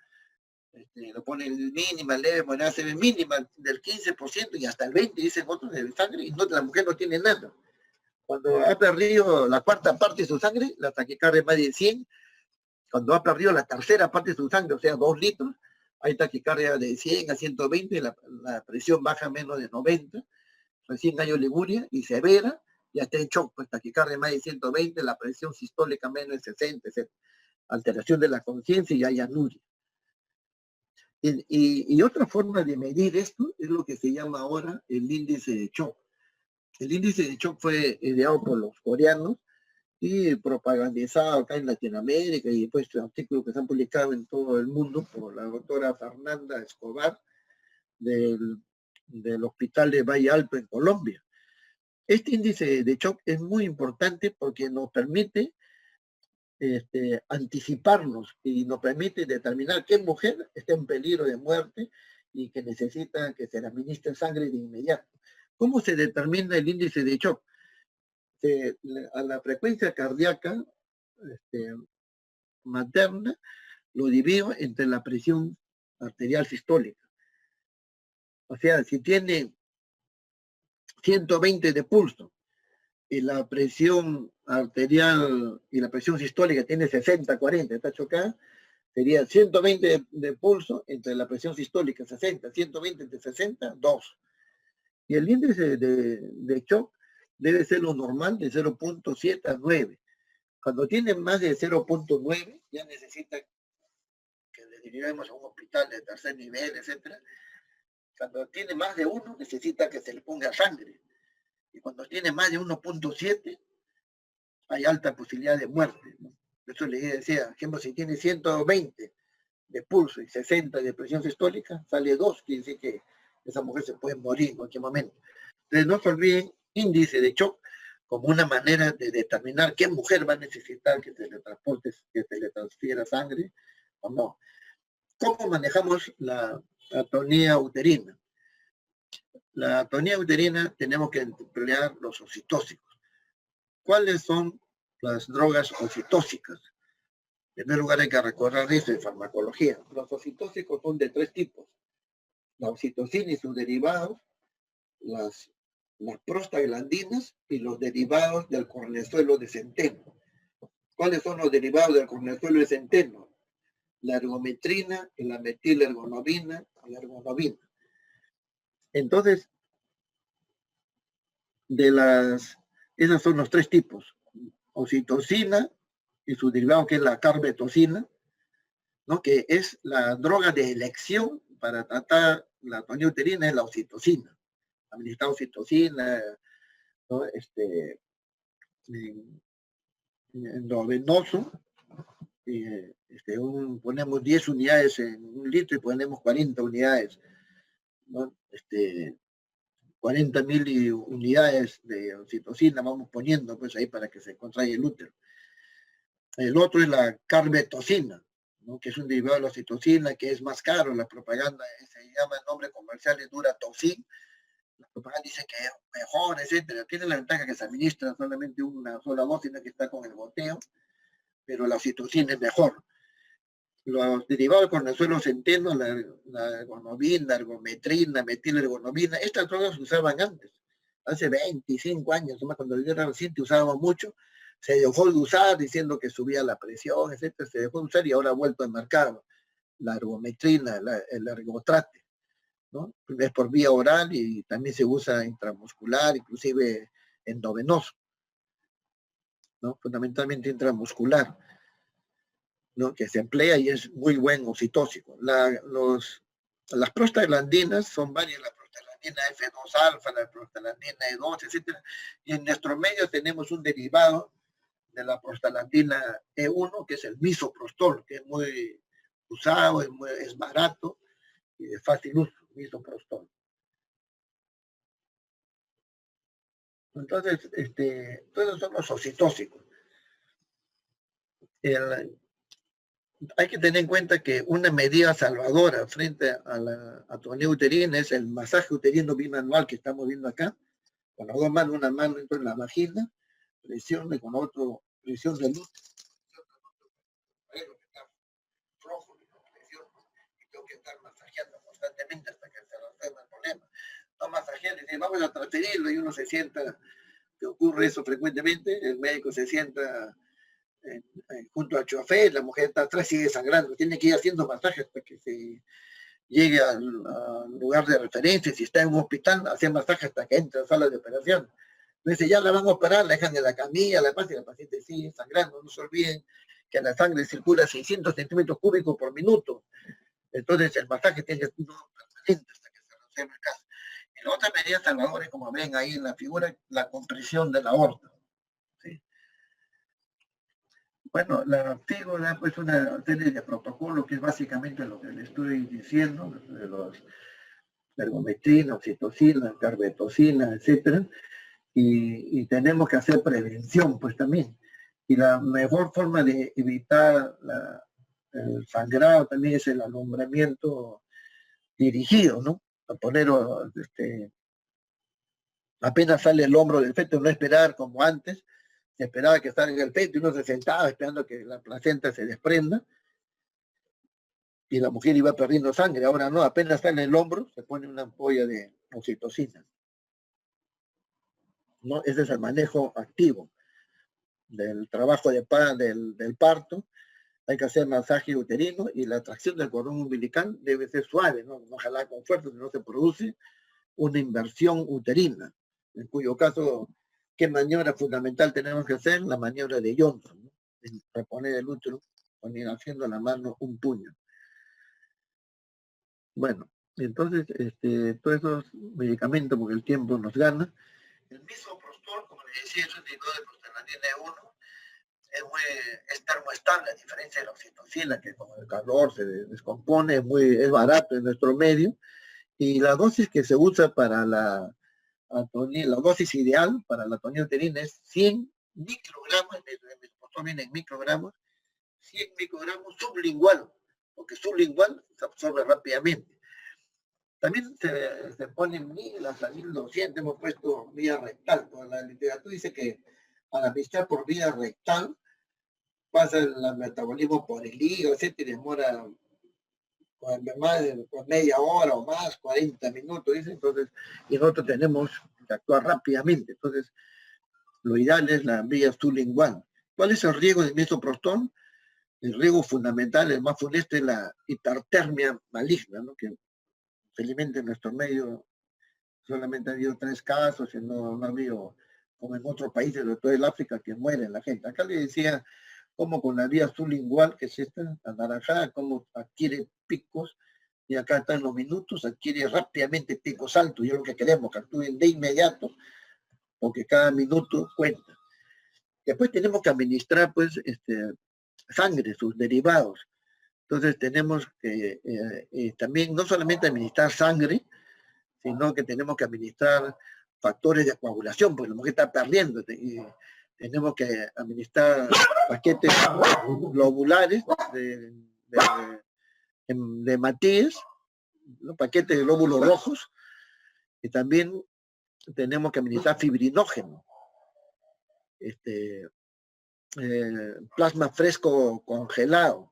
lo pone el mínima, leve, moneda se ve mínima del 15% y hasta el 20% dicen otros de sangre, y no, la mujer no tiene nada. Cuando ha perdido la cuarta parte de su sangre, la taquicardia es más de 100. Cuando ha perdido la tercera parte de su sangre, o sea, 2 litros, hay taquicardia de 100 a 120, la presión baja a menos de 90, recién hay oligoria y severa, ya está en shock, pues taquicardia más de 120, la presión sistólica menos de 60, etc. Alteración de la conciencia y hay anuria. Y otra forma de medir esto es lo que se llama ahora el índice de shock. El índice de shock fue ideado por los coreanos y propagandizado acá en Latinoamérica y pues artículos que se han publicado en todo el mundo por la doctora Fernanda Escobar del Hospital de Valle Alto en Colombia. Este índice de shock es muy importante porque nos permite anticiparnos y nos permite determinar qué mujer está en peligro de muerte y que necesita que se le administre sangre de inmediato. ¿Cómo se determina el índice de shock? A la frecuencia cardíaca materna lo divido entre la presión arterial sistólica. O sea, si tiene 120 de pulso y la presión arterial y la presión sistólica tiene 60, 40, está chocada, sería 120 de pulso entre la presión sistólica 60, 120 entre 60, 2. Y el índice de shock debe ser lo normal de 0.7 a 9. Cuando tiene más de 0.9, ya necesita que le dirigamos a un hospital de tercer nivel, etc. Cuando tiene más de 1, necesita que se le ponga sangre. Y cuando tiene más de 1.7, hay alta posibilidad de muerte, ¿no? Eso le decía, por ejemplo, si tiene 120 de pulso y 60 de presión sistólica, sale 2, quiere decir que esa mujer se puede morir en cualquier momento. Entonces no se olviden índice de shock como una manera de determinar qué mujer va a necesitar que se le transporte, que se le transfiera sangre o no. ¿Cómo manejamos la atonía uterina? La atonía uterina tenemos que emplear los oxitóxicos. ¿Cuáles son las drogas oxitóxicas? En primer lugar hay que recordar eso de farmacología. Los oxitóxicos son de 3 tipos. La oxitocina y sus derivados, las prostaglandinas y los derivados del cornezuelo de centeno. ¿Cuáles son los derivados del cornezuelo de centeno? la ergometrina, la metilergonovina y la ergonovina. Entonces, esos son los tres tipos: oxitocina y su derivado, que es la carbetocina, ¿no? Que es la droga de elección para tratar la tonía uterina, es la oxitocina. Administrar oxitocina, ¿no? Endovenoso, ponemos 10 unidades en un litro y ponemos 40 unidades, ¿no? 40.000 unidades de oxitocina vamos poniendo pues ahí para que se contraiga el útero. El otro es la carbetocina, ¿no? Que es un derivado de la oxitocina, que es más caro. La propaganda se llama, el nombre comercial es Duratoxin. La propaganda dice que es mejor, etcétera. Tiene la ventaja que se administra solamente una sola dosis, no que está con el goteo, pero la oxitocina es mejor. Los derivados del cornezuelo centeno, la ergonovina, ergometrina, metilergonovina, estas drogas se usaban antes, hace 25 años, cuando yo era reciente usábamos mucho, se dejó de usar diciendo que subía la presión, etcétera, se dejó de usar y ahora ha vuelto al mercado. La ergometrina, el ergotrate, ¿no? Es por vía oral y también se usa intramuscular, inclusive endovenoso, ¿no? Fundamentalmente intramuscular, ¿no? Que se emplea y es muy buen oxitóxico. Las prostaglandinas son varias, la prostaglandina F2-alfa, la prostaglandina E2, etcétera, y en nuestro medio tenemos un derivado de la prostaglandina E1, que es el misoprostol, que es muy usado, es barato y de fácil uso, misoprostol. Entonces, todos son los oxitóxicos. Hay que tener en cuenta que una medida salvadora frente a la atonía uterina es el masaje uterino bimanual que estamos viendo acá, con las dos manos, una mano dentro de la vagina, presión y con otro, presión del útero. Flojo, y tengo que estar masajeando constantemente hasta que se resuelva el problema. No masajear, decir, vamos a transferirlo y uno se sienta, que ocurre eso frecuentemente, el médico se sienta junto al chofer, la mujer está atrás, sigue sangrando, tiene que ir haciendo masajes hasta que se llegue al lugar de referencia. Si está en un hospital, hace masaje hasta que entre a la sala de operación. Entonces ya la van a operar, la dejan en la camilla, la pasan y la paciente sigue sangrando. No se olviden que la sangre circula 600 centímetros cúbicos por minuto. Entonces el masaje tiene que ser permanente hasta que se resuelva el caso. Y la otra medida salvadora es, como ven ahí en la figura, la compresión de la aorta. ¿Sí? Bueno, la figura pues una serie de protocolos que es básicamente lo que le estoy diciendo, de los ergometrina, oxitocina, carbetocina, etcétera, y tenemos que hacer prevención pues también. Y la mejor forma de evitar el sangrado también es el alumbramiento dirigido, ¿no? A poner, apenas sale el hombro del feto, no esperar como antes, se esperaba que salga el feto y uno se sentaba esperando que la placenta se desprenda y la mujer iba perdiendo sangre. Ahora no, apenas sale el hombro, se pone una ampolla de oxitocina, ¿no? Ese es el manejo activo del trabajo del parto. Hay que hacer masaje uterino y la tracción del cordón umbilical debe ser suave, ¿no? No jalar con fuerza, si no se produce una inversión uterina, en cuyo caso, ¿qué maniobra fundamental tenemos que hacer? La maniobra de Johnson, ¿no? Reponer el útero, haciendo en la mano un puño. Bueno, entonces, todos esos medicamentos, porque el tiempo nos gana. El misoprostol, como les decía, es un tipo de prostaglandina E1, es termoestable, a diferencia de la oxitocina, que con el calor se descompone, es barato en nuestro medio, y la dosis que se usa para la dosis ideal para la atonía uterina es 100 microgramos, el misoprostol viene en microgramos, 100 microgramos sublingual, porque sublingual se absorbe rápidamente. También se ponen 1000 hasta 1200, hemos puesto vía rectal. La literatura dice que al administrar por vía rectal pasa el metabolismo por el hígado, etcétera, y demora por media hora o más, 40 minutos, dice. Entonces, y nosotros tenemos que actuar rápidamente. Entonces, lo ideal es la vía sublingual. ¿Cuál es el riesgo del misoprostol? el riesgo fundamental, el más funesto, es la hipertermia maligna, ¿no? Que felizmente en nuestro medio solamente ha habido 3 casos y no ha habido, como en otros países de todo el África, que mueren la gente. Acá le decía cómo con la vía sublingual, que es esta, anaranjada, cómo adquiere picos, y acá están los minutos, adquiere rápidamente picos altos, y es lo que queremos, que actúen de inmediato, porque cada minuto cuenta. Después tenemos que administrar, pues, sangre, sus derivados. Entonces tenemos que también no solamente administrar sangre, sino que tenemos que administrar factores de coagulación, porque la mujer está perdiendo. Y tenemos que administrar paquetes globulares de Matías, ¿no? Paquetes de glóbulos rojos, y también tenemos que administrar fibrinógeno, plasma fresco congelado.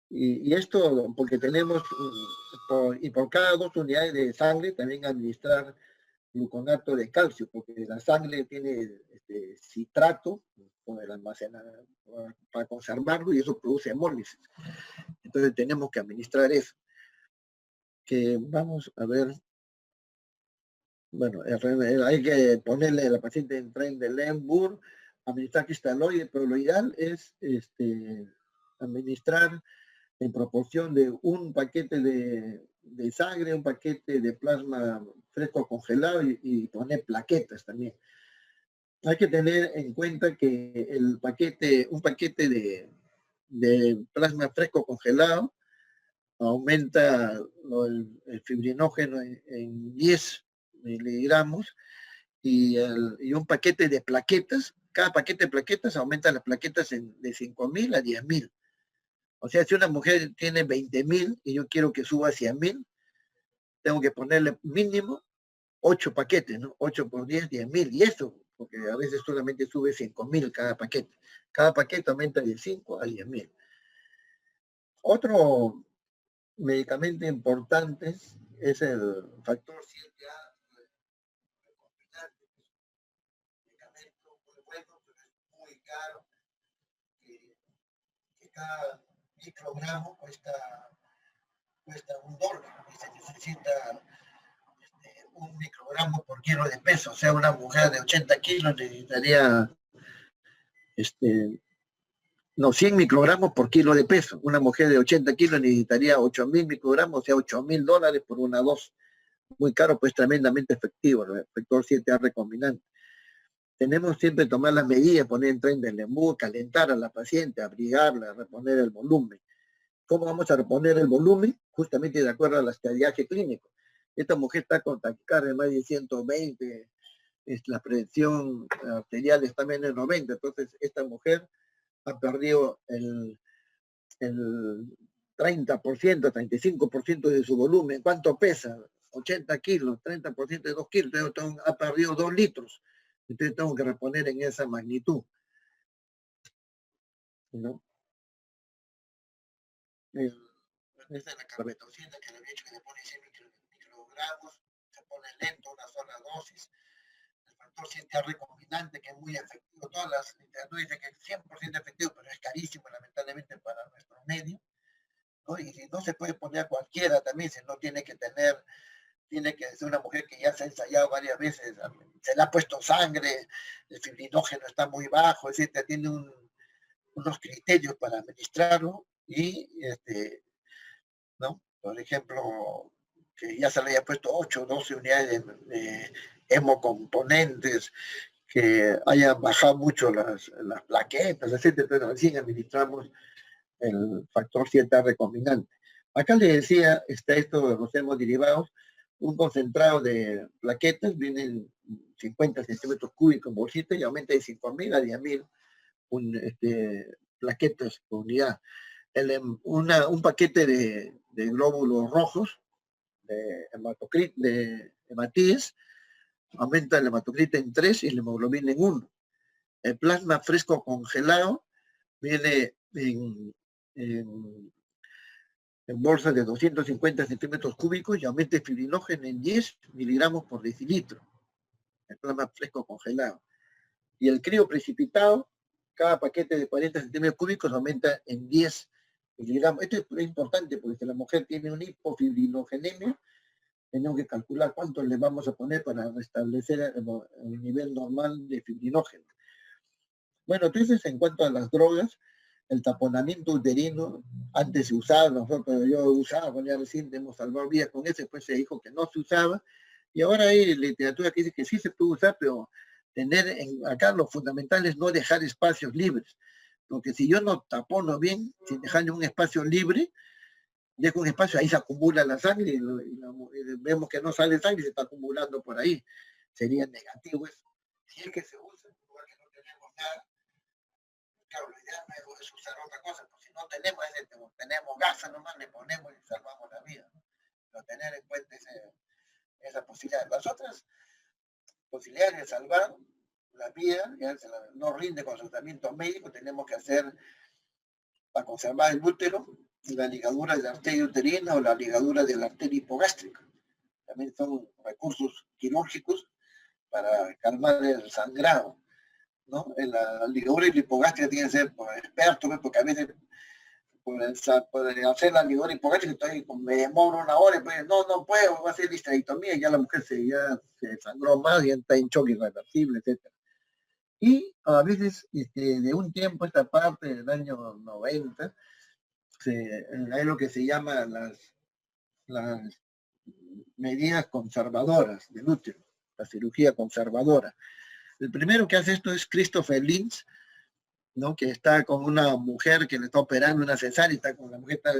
Y esto porque tenemos, por cada 2 unidades de sangre, también administrar gluconato de calcio, porque la sangre tiene citrato con el almacenar, para conservarlo, y eso produce hemólisis. Entonces tenemos que administrar eso. Que vamos a ver, bueno, hay que ponerle a la paciente en tren de Lemburg, administrar cristaloide, pero lo ideal es administrar en proporción de un paquete de sangre, un paquete de plasma fresco congelado, y poner plaquetas también. Hay que tener en cuenta que un paquete de plasma fresco congelado aumenta el fibrinógeno en 10 miligramos, y un paquete de plaquetas, cada paquete de plaquetas aumenta las plaquetas de 5.000 a 10.000. O sea, si una mujer tiene 20.000 y yo quiero que suba a 100.000, tengo que ponerle mínimo 8 paquetes, ¿no? 8 por 10, 10.000. Y eso, porque a veces solamente sube 5.000 cada paquete. Cada paquete aumenta de 5 a 10.000. Otro medicamento importante es el factor 7A. Medicamento muy bueno, pero es muy caro. Que cada microgramo cuesta $1, y se necesita 1 microgramo por kilo de peso. O sea, una mujer de 80 kilos necesitaría 100 microgramos por kilo de peso. Una mujer de 80 kilos necesitaría 8.000 microgramos, o sea, $8.000 por una dosis. Muy caro, pues tremendamente efectivo, el factor 7A recombinante. Tenemos siempre que tomar las medidas, poner en tren de Lemburg, calentar a la paciente, abrigarla, reponer el volumen. ¿Cómo vamos a reponer el volumen? Justamente de acuerdo al estadiaje clínico. Esta mujer está con taquicardia de más de 120, la presión arterial está menos de 90, entonces esta mujer ha perdido el 30%, 35% de su volumen. ¿Cuánto pesa? 80 kilos, 30% de 2 kilos, entonces ha perdido 2 litros. Entonces tengo que reponer en esa magnitud, ¿no? Esta es la carbetocina que le había dicho, que le pone 100 microgramos, se pone lento, una sola dosis. El factor 7A recombinante, que es muy efectivo. Todas las literaturas dicen que es 100% efectivo, pero es carísimo, lamentablemente, para nuestro medio, ¿no? Y si no se puede poner a cualquiera también, si no tiene que ser una mujer que ya se ha ensayado varias veces, se le ha puesto sangre, el fibrinógeno está muy bajo, etc. Tiene unos criterios para administrarlo, y ¿no? Por ejemplo, que ya se le haya puesto 8 o 12 unidades de hemocomponentes, que hayan bajado mucho las plaquetas, etc. Entonces recién administramos el factor 7A recombinante. Acá le decía, está esto de los hemoderivados, un concentrado de plaquetas, vienen 50 centímetros cúbicos en bolsita, y aumenta de 5.000 a 10.000 plaquetas por unidad. Un paquete de glóbulos rojos, de hematíes, aumenta el hematocrito en 3 y la hemoglobina en 1. El plasma fresco congelado viene en bolsas de 250 centímetros cúbicos, y aumenta el fibrinógeno en 10 miligramos por decilitro. El plasma fresco congelado. Y el crío precipitado, cada paquete de 40 centímetros cúbicos aumenta en 10 miligramos. Esto es importante porque si la mujer tiene una hipofibrinogenemia, tenemos que calcular cuánto le vamos a poner para restablecer el nivel normal de fibrinógeno. Bueno, entonces en cuanto a las drogas, el taponamiento uterino, antes se usaba, yo usaba, cuando ya recién hemos salvado vidas con eso, después se dijo que no se usaba, y ahora hay literatura que dice que sí se puede usar, pero tener acá lo fundamental es no dejar espacios libres, porque si yo no tapono bien, sin dejarle un espacio libre, dejo un espacio, ahí se acumula la sangre, y vemos que no sale sangre y se está acumulando por ahí. Sería negativo eso. Si es que se usa, porque no tenemos nada, claro, la idea no es usar otra cosa, pues si no tenemos gasa nomás, le ponemos y salvamos la vida, ¿no? Pero tener en cuenta esa posibilidad. Las otras posibilidades de salvar la vida, ya no rinde con tratamiento médico, tenemos que hacer para conservar el útero, la ligadura de la arteria uterina o la ligadura de la arteria hipogástrica. También son recursos quirúrgicos para calmar el sangrado, ¿no? En la ligadura hipogástrica tiene que ser por expertos, porque a veces por hacer la ligadura hipogástrica me demoro una hora y pues no puedo, va a ser histerectomía, ya la mujer ya se sangró más, ya está en choque irreversible, etc. Y a veces, de un tiempo, esta parte del año 90, hay lo que se llama las medidas conservadoras del útero, la cirugía conservadora. El primero que hace esto es Christopher Lynch, ¿no? Que está con una mujer que le está operando una cesárea, la mujer está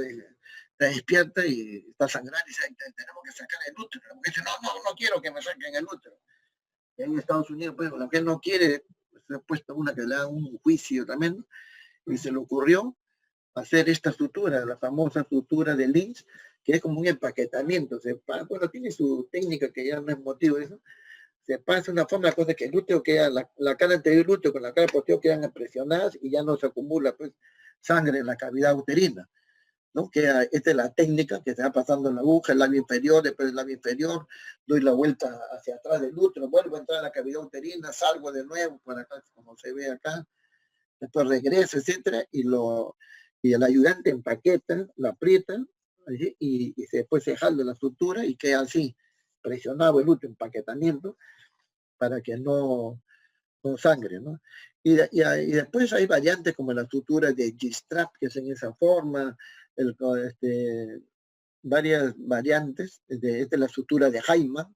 despierta y está sangrando y dice, tenemos que sacar el útero. La mujer dice, no quiero que me saquen el útero. Y en Estados Unidos, pues, la mujer no quiere, se ha puesto una que le da un juicio también, y se le ocurrió hacer esta sutura, la famosa sutura de Lynch, que es como un empaquetamiento. Bueno, tiene su técnica que ya no es motivo de eso. Se pasa una forma, cosa que el útero queda, la cara anterior del útero con la cara posterior quedan presionadas y ya no se acumula pues sangre en la cavidad uterina, ¿no? Esta es la técnica que se va pasando en la aguja, el labio inferior, después el labio inferior, doy la vuelta hacia atrás del útero, vuelvo a entrar a la cavidad uterina, salgo de nuevo por acá, como se ve acá, después regreso, etcétera, y el ayudante empaqueta, la aprieta, y después se jala la sutura y queda así, presionado el útero, empaquetamiento, para que no sangre, ¿no? Y después hay variantes como la sutura de G-strap, que es en esa forma, varias variantes, esta es la sutura de Hyman,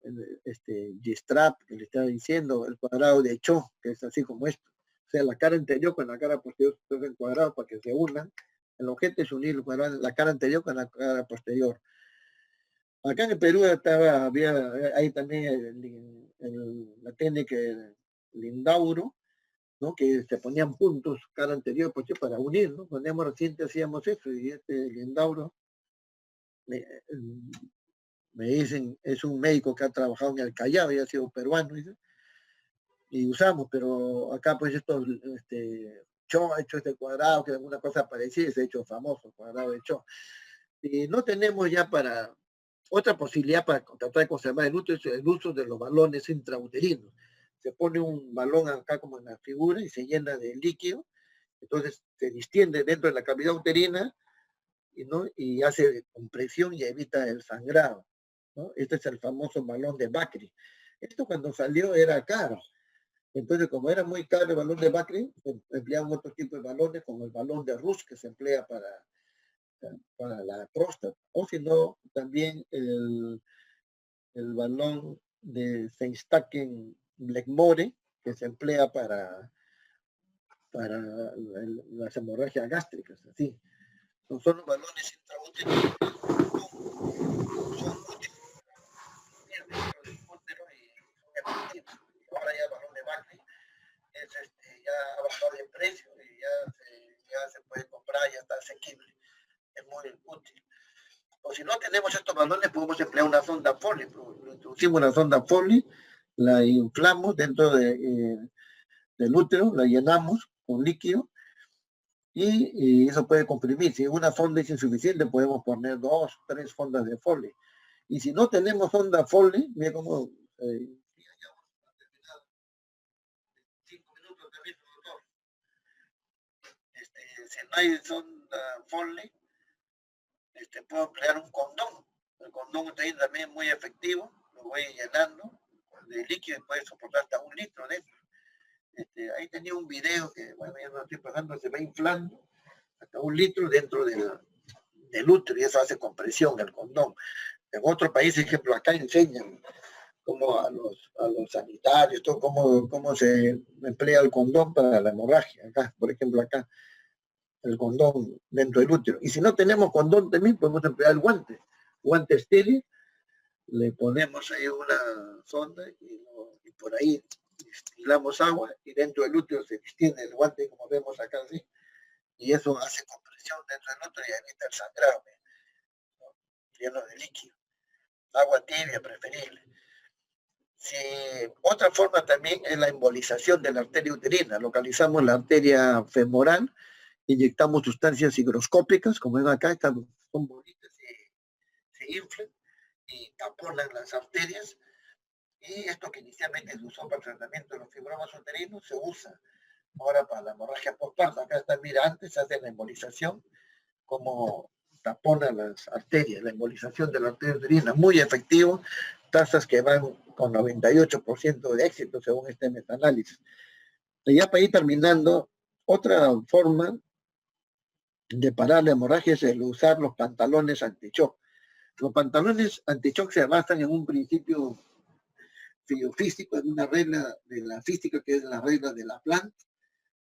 G-strap, que le estaba diciendo, el cuadrado de Cho, que es así como esto. O sea, la cara anterior con la cara posterior se el cuadrado para que se unan. El objeto es unir la cara anterior con la cara posterior. Acá en el Perú hay también la técnica del Lindauro, ¿no? Que se ponían puntos cara anterior pues, para unir, ¿no? Cuando éramos recientes hacíamos eso, y Lindauro, me dicen, es un médico que ha trabajado en el Callao y ha sido peruano, y usamos, pero acá pues Cho ha hecho este cuadrado, que es alguna cosa parecida, se ha hecho famoso, cuadrado de Cho. Y no tenemos ya otra posibilidad para tratar de conservar el útero, es el uso de los balones intrauterinos. Se pone un balón acá como en la figura y se llena de líquido, entonces se distiende dentro de la cavidad uterina, ¿no? Y hace compresión y evita el sangrado, ¿no? Este es el famoso balón de Bakri. Esto cuando salió era caro. Entonces, como era muy caro el balón de Bakri, empleaban otro tipo de balones, como el balón de Rus, que se emplea para la próstata, o si no, también el balón de Seinstaken-Blackmore, que se emplea para las hemorragias gástricas, así. Son los balones intraúteros, son útiles dentro del útero y son efectivos. Ahora ya el balón de Bakri ya ha bajado de precio y ya se puede comprar, ya está asequible, es muy útil. O si no tenemos estos balones, podemos emplear una sonda Foley. Introducimos una sonda Foley, la inflamos dentro del útero, la llenamos con líquido y eso puede comprimir. Si una sonda es insuficiente, podemos poner 2, 3 sondas de Foley. Y si no tenemos sonda Foley, mira cómo no hay sonda Foley, puedo emplear un condón. El condón también es muy efectivo, lo voy llenando de líquido y puede soportar hasta 1 litro de eso. Ahí tenía un video que, bueno, ya no estoy pasando, se va inflando hasta 1 litro dentro del útero y eso hace compresión el condón. En otros países, ejemplo, acá enseñan cómo a los sanitarios, todo, cómo se emplea el condón para la hemorragia. Acá, por ejemplo, acá, el condón dentro del útero. Y si no tenemos condón también, podemos emplear el guante estéril, le ponemos ahí una sonda y por ahí destilamos agua y dentro del útero se extiende el guante como vemos acá, ¿sí? Y eso hace compresión dentro del útero y evita el sangrado, ¿no? Lleno de líquido. Agua tibia preferible. Si, otra forma también es la embolización de la arteria uterina. Localizamos la arteria femoral, inyectamos sustancias higroscópicas, como ven acá, son bolitas, se inflan y taponan las arterias. Y esto que inicialmente se usó para el tratamiento de los fibromas uterinos, se usa ahora para la hemorragia postparto. Acá está, mira, antes hace la embolización, como tapona las arterias, la embolización de la arteria uterina, muy efectivo, tasas que van con 98% de éxito según este metaanálisis. Y ya para ir terminando, otra forma de parar la hemorragia es el usar los pantalones anti-shock. Los pantalones anti-shock se basan en un principio físico, en una regla de la física que es la regla de Laplace,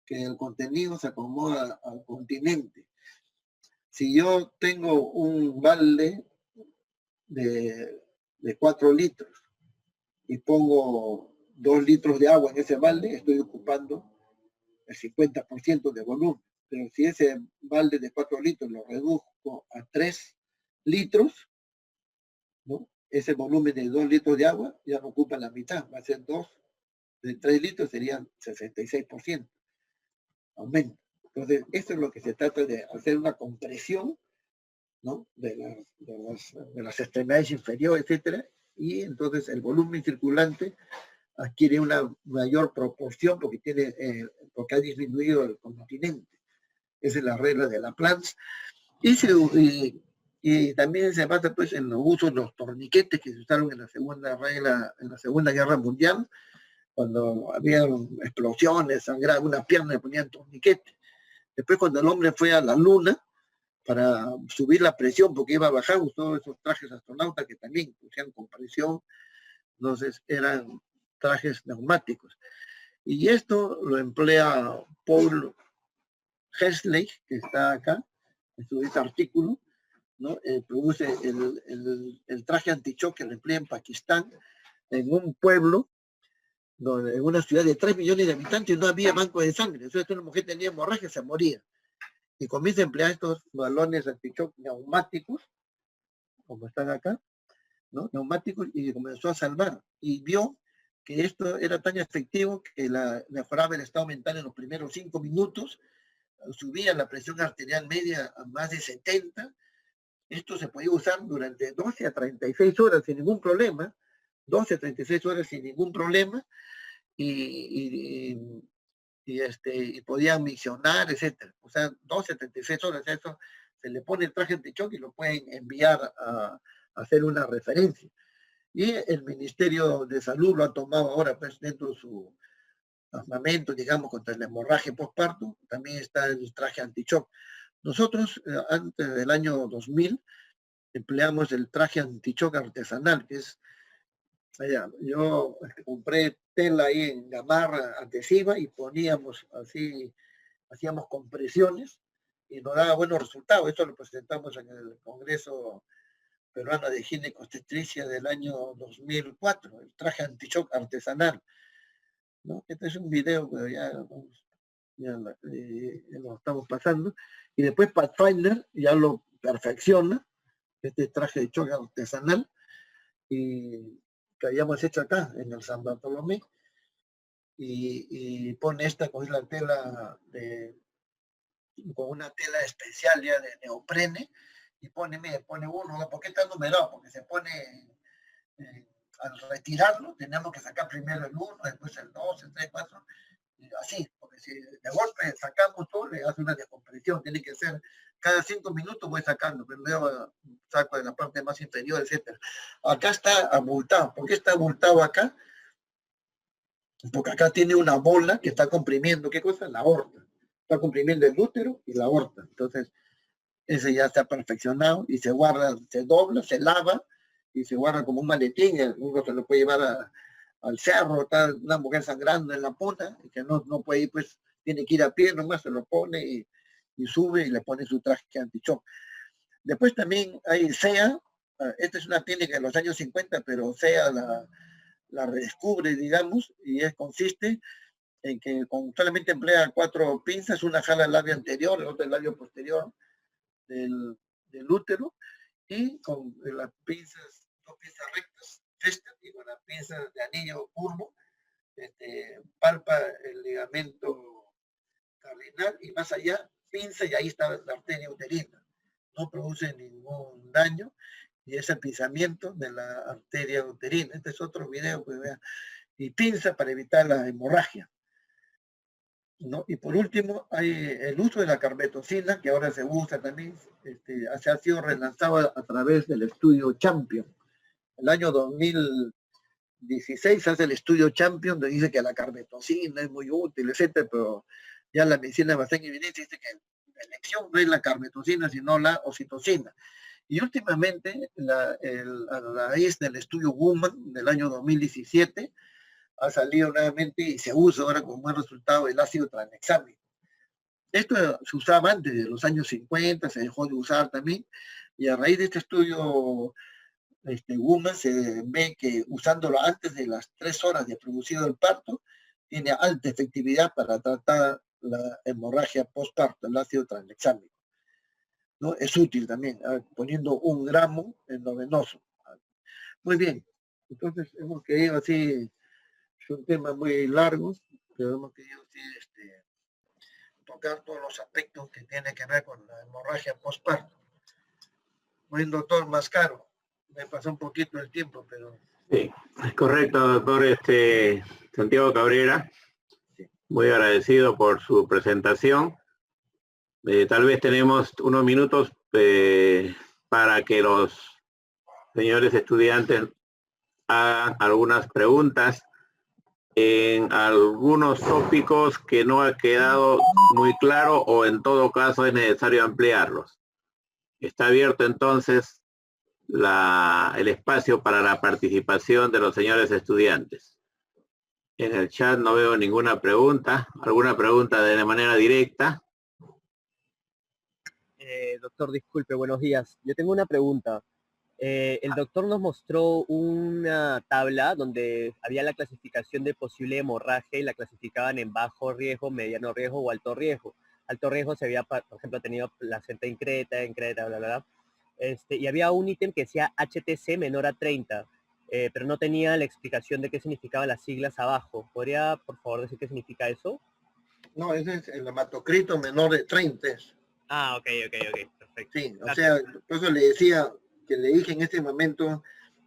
que el contenido se acomoda al continente. Si yo tengo un balde de 4 litros y pongo 2 litros de agua en ese balde, estoy ocupando el 50% de volumen. Pero si ese balde de 4 litros lo reduzco a 3 litros, ¿no? Ese volumen de 2 litros de agua ya no ocupa la mitad, va a ser 2 de 3 litros, serían 66%. Aumento. Entonces, esto es lo que se trata de hacer una compresión, ¿no? de las extremidades inferiores, etcétera, y entonces el volumen circulante adquiere una mayor proporción porque ha disminuido el continente. Esa es la regla de Laplace. Y también se basa pues en los usos de los torniquetes que se usaron en la Segunda Guerra Mundial, cuando había explosiones, sangraba una pierna, le ponían torniquete. Después cuando el hombre fue a la luna para subir la presión, porque iba a bajar, usó esos trajes astronautas que también usaban compresión, entonces eran trajes neumáticos. Y esto lo emplea Paul Hersley, que está acá, en su artículo, ¿no? Produce el traje antichoque que lo emplea en Pakistán, en un pueblo, en una ciudad de 3 millones de habitantes, no había banco de sangre. Entonces una mujer tenía hemorragia, se moría. Y comienza a emplear estos balones antichoque neumáticos, como están acá, ¿no? Neumáticos, y comenzó a salvar. Y vio que esto era tan efectivo que mejoraba el estado mental en los primeros 5 minutos, subía la presión arterial media a más de 70. Esto se podía usar durante 12 a 36 horas sin ningún problema, 12 a 36 horas sin ningún problema, y podían misionar, etcétera. O sea, 12 a 36 horas, eso se le pone el traje antichoque y lo pueden enviar a hacer una referencia. Y el Ministerio de Salud lo ha tomado ahora pues, dentro de su armamento, digamos, contra la hemorragia postparto. También está el traje antichoque. Nosotros, antes del año 2000, empleamos el traje antichoque artesanal, que es, yo compré tela ahí en gamarra adhesiva y poníamos así, hacíamos compresiones y nos daba buenos resultados. Esto lo presentamos en el Congreso Peruano de Ginecobstetricia del año 2004, el traje antichoque artesanal, ¿no? Este es un video que ya lo estamos pasando. Y después Pathfinder ya lo perfecciona, este traje de choque artesanal, y que habíamos hecho acá en el San Bartolomé, y pone esta con la tela con una tela especial ya de neoprene, y pone uno, ¿por qué está numerado? Porque se pone, al retirarlo, tenemos que sacar primero el 1, después el 2, el 3, 4, así, porque porque si de golpe sacamos todo, le hace una descompresión, tiene que ser cada 5 minutos voy sacando, primero saco de la parte más inferior, etcétera. Acá está abultado. ¿Por qué está abultado acá? Porque acá tiene una bola que está comprimiendo, ¿qué cosa? La aorta. Está comprimiendo el útero y la aorta. Entonces, ese ya está perfeccionado y se guarda, se dobla, se lava y se guarda como un maletín. Uno se lo puede llevar al cerro, está una mujer sangrando en la punta, y que no puede ir, pues tiene que ir a pie nomás, se lo pone y sube y le pone su traje anti-shock. Después también hay SEA, esta es una técnica de los años 50, pero SEA la redescubre, digamos, y consiste en que solamente emplea 4 pinzas, una jala el labio anterior, el otro el labio posterior del útero, y con las pinzas, 2 pinzas rectas, y con las pinzas de anillo curvo, palpa el ligamento cardinal y más allá, pinza y ahí está la arteria uterina. No produce ningún daño y es el pinzamiento de la arteria uterina. Este es otro video, pues vean. Y pinza para evitar la hemorragia, ¿no? Y por último, hay el uso de la carbetocina, que ahora se usa también, se ha sido relanzado a través del estudio Champion. El año 2016 hace el estudio Champion, donde dice que la carbetocina es muy útil, etcétera, pero ya la medicina basada en evidencia dice que la elección no es la carbetocina, sino la oxitocina. Y últimamente, a raíz del estudio Woman del año 2017, ha salido nuevamente y se usa ahora con buen resultado el ácido tranexámico. Esto se usaba antes de los años 50, se dejó de usar también, y a raíz de este estudio Woman se ve que usándolo antes de las 3 horas de producido el parto, tiene alta efectividad para tratar la hemorragia postparto, el ácido tranexámico, ¿no? Es útil también, poniendo 1 gramo endovenoso. Muy bien, entonces hemos querido así, es un tema muy largo, pero hemos querido así, tocar todos los aspectos que tienen que ver con la hemorragia postparto. Buen doctor Mascaro, me pasó un poquito el tiempo, pero... Sí, es correcto, doctor Santiago Cabrera. Sí. Muy agradecido por su presentación. Tal vez tenemos unos minutos para que los señores estudiantes hagan algunas preguntas en algunos tópicos que no ha quedado muy claro o en todo caso es necesario ampliarlos. Está abierto entonces el espacio para la participación de los señores estudiantes. En el chat no veo ninguna pregunta. ¿Alguna pregunta de manera directa? Doctor, disculpe, buenos días. Yo tengo una pregunta. El doctor nos mostró una tabla donde había la clasificación de posible hemorragia y la clasificaban en bajo riesgo, mediano riesgo o alto riesgo. Alto riesgo se había, por ejemplo, tenido placenta increta, bla, bla, bla. Y había un ítem que decía HTC menor a 30, pero no tenía la explicación de qué significaban las siglas abajo. ¿Podría, por favor, decir qué significa eso? No, ese es el hematocrito menor de 30. Ah, ok, perfecto. Sí, o sea, por eso le decía, que le dije en este momento,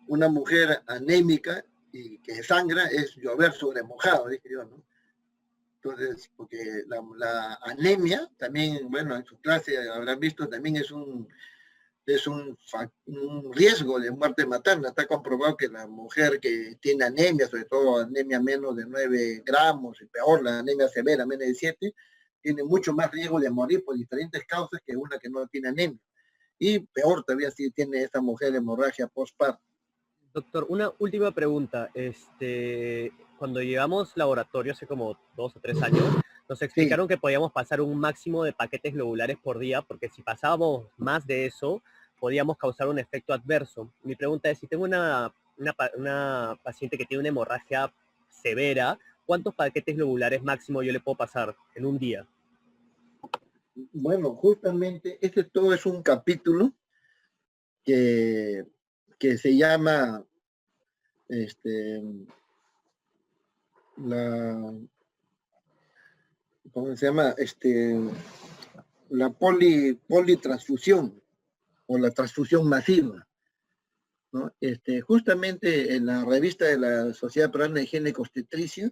una mujer anémica y que sangra es llover sobre mojado, dije yo, ¿no? Entonces, porque la anemia también, bueno, en su clase habrán visto, también es un riesgo de muerte materna. Está comprobado que la mujer que tiene anemia, sobre todo anemia menos de 9 gramos, y peor la anemia severa, menos de 7, tiene mucho más riesgo de morir por diferentes causas que una que no tiene anemia. Y peor todavía si tiene esta mujer hemorragia postparto. Doctor, una última pregunta. Cuando llevamos laboratorio hace como 2 o 3 años, nos explicaron que podíamos pasar un máximo de paquetes globulares por día, porque si pasábamos más de eso, podíamos causar un efecto adverso. Mi pregunta es, si tengo una paciente que tiene una hemorragia severa, ¿cuántos paquetes globulares máximo yo le puedo pasar en un día? Bueno, justamente todo es un capítulo que se llama ¿cómo se llama? La politransfusión o la transfusión masiva, ¿no? Justamente en la revista de la Sociedad Peruana de Higiene Obstetricia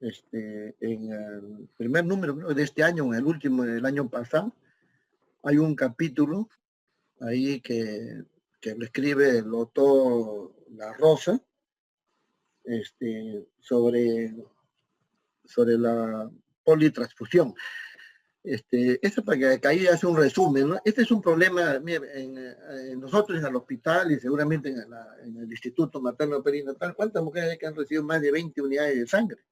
en el primer número de este año, en el último del año pasado, hay un capítulo ahí que lo escribe el doctor La Rosa, sobre la politransfusión. Esto para que ahí hace un resumen, ¿no? Este es un problema en nosotros en el hospital y seguramente en el Instituto Materno Perinatal. ¿Cuántas mujeres hay que han recibido más de 20 unidades de sangre?